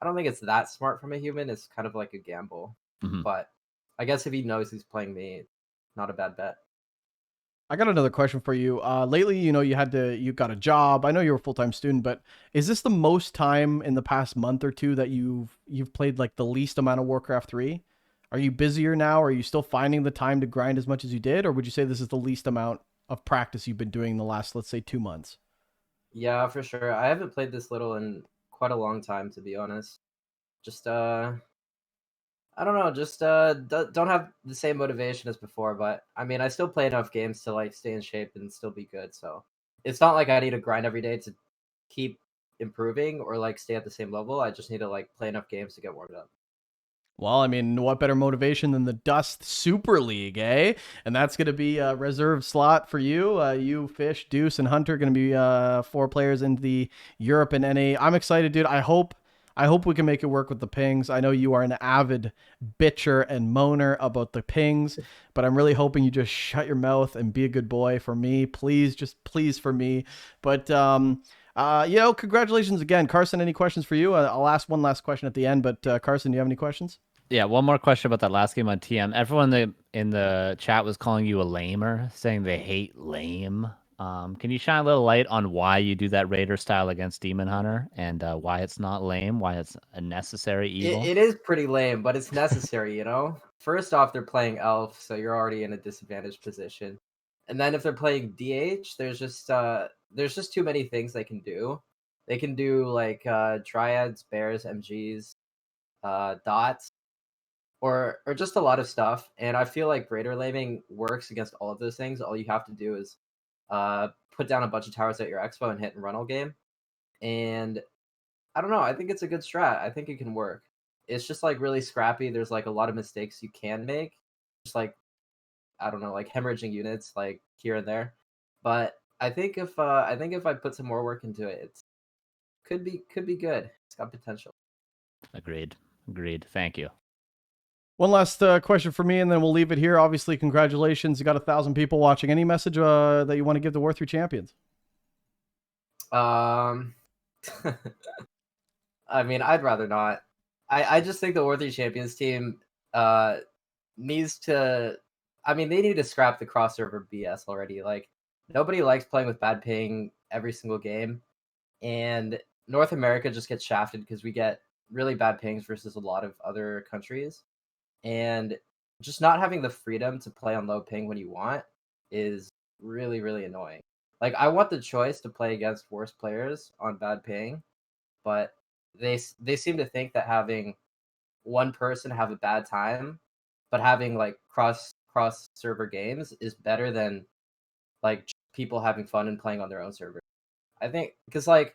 D: I don't think it's that smart from a human. It's kind of like a gamble. But I guess if he knows he's playing me, not a bad bet.
A: I got another question for you. Lately, you know, you got a job. I know you're a full-time student, but is this the most time in the past month or two that you've played like the least amount of Warcraft 3? Are you busier now? Are you still finding the time to grind as much as you did? Or would you say this is the least amount of practice you've been doing in the last, let's say, 2 months?
D: Yeah, for sure. I haven't played this little in quite a long time, to be honest. Just I don't know, just don't have the same motivation as before, but I mean, I still play enough games to like stay in shape and still be good. So it's not like I need to grind every day to keep improving or like stay at the same level. I just need to like play enough games to get warmed up.
A: Well, I mean, what better motivation than the DuSt Super League, eh? And that's going to be a reserved slot for you. You, Fish, Deuce, and Hunter going to be 4 players in the Europe and NA. I'm excited, dude. I hope we can make it work with the pings. I know you are an avid bitcher and moaner about the pings, but I'm really hoping you just shut your mouth and be a good boy for me. Please, just please for me. But, you know, congratulations again. Carson, any questions for you? I'll ask one last question at the end, but Carson, do you have any questions?
B: Yeah, one more question about that last game on TM. Everyone in the chat was calling you a lamer, saying they hate lame. Can you shine a little light on why you do that Raider style against Demon Hunter and why it's not lame, why it's a necessary evil?
D: It is pretty lame, but it's necessary, you know? First off, they're playing Elf, so you're already in a disadvantaged position. And then if they're playing DH, there's just too many things they can do. They can do like Triads, Bears, MGs, Dots, or just a lot of stuff. And I feel like Raider laming works against all of those things. All you have to do is put down a bunch of towers at your expo and hit and run all game. And I don't know. I think it's a good strat. I think it can work. It's just like really scrappy. There's like a lot of mistakes you can make. Just like I don't know, like hemorrhaging units like here and there. But I think if I put some more work into it, it's could be good. It's got potential.
B: Agreed. Thank you.
A: One last question for me, and then we'll leave it here. Obviously, congratulations. You got 1,000 people watching. Any message that you want to give the War3 champions?
D: I mean, I'd rather not. I just think the War3 champions team needs to. I mean, they need to scrap the cross server BS already. Like, nobody likes playing with bad ping every single game, and North America just gets shafted because we get really bad pings versus a lot of other countries. And just not having the freedom to play on low ping when you want is really, really annoying. Like, I want the choice to play against worse players on bad ping, but they seem to think that having one person have a bad time, but having like cross server games is better than like people having fun and playing on their own server. I think because like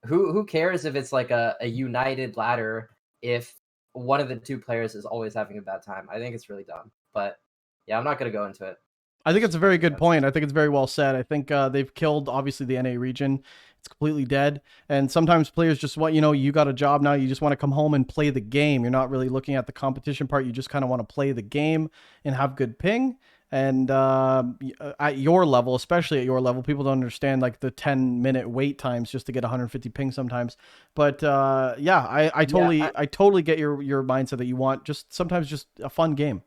D: who cares if it's like a united ladder if one of the two players is always having a bad time. I think it's really dumb. But yeah, I'm not gonna go into it.
A: I think it's a very good point. I think it's very well said. I think they've killed, obviously, the NA region. It's completely dead. And sometimes players just want, you got a job now. You just want to come home and play the game. You're not really looking at the competition part. You just kind of want to play the game and have good ping. And at your level, especially at your level, people don't understand like the 10-minute wait times just to get 150 ping sometimes. But yeah, I totally get your mindset that you want just sometimes just a fun game.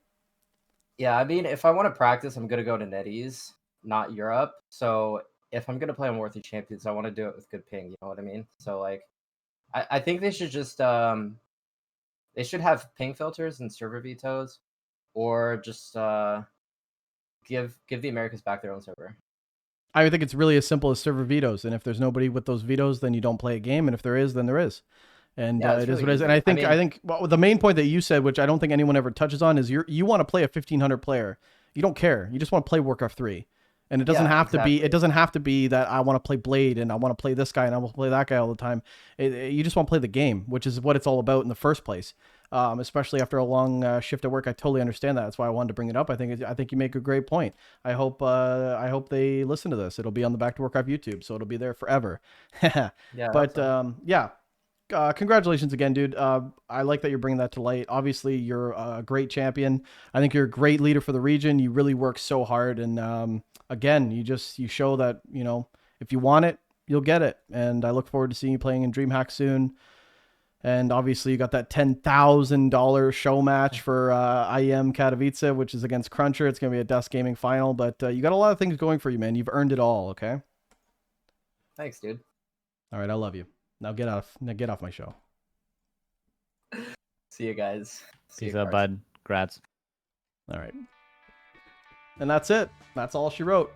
D: Yeah, I mean, if I want to practice, I'm gonna go to NetEase, not Europe. So if I'm gonna play on Worthy Champions, I want to do it with good ping. You know what I mean? So like, I think they should just they should have ping filters and server vetoes, or just give the Americas back their own server.
A: I think it's really as simple as server vetoes. And if there's nobody with those vetoes, then you don't play a game. And if there is, then there is. And
D: Yeah,
A: it is
D: really
A: what it is. And
D: easy.
A: I think well, the main point that you said, which I don't think anyone ever touches on, is you want to play a 1500 player. You don't care. You just want to play Warcraft 3. And it doesn't have to be. It doesn't have to be that I want to play Blade and I want to play this guy and I want to play that guy all the time. You just want to play the game, which is what it's all about in the first place. Especially after a long shift at work, I totally understand that. That's why I wanted to bring it up. I think you make a great point. I hope they listen to this. It'll be on the Back to Warcraft YouTube, so it'll be there forever.
D: Yeah.
A: But yeah. Congratulations again, dude. I like that you're bringing that to light. Obviously, you're a great champion. I think you're a great leader for the region. You really work so hard, and again, you show that if you want it, you'll get it. And I look forward to seeing you playing in DreamHack soon. And obviously, you got that $10,000 show match for IEM Katowice, which is against Cruncher. It's gonna be a DuSt Gaming final, but you got a lot of things going for you, man. You've earned it all. Okay.
D: Thanks, dude.
A: All right, I love you. Now get off my show.
D: See you guys.
B: Peace out, bud. Congrats.
A: All right. And that's it. That's all she wrote.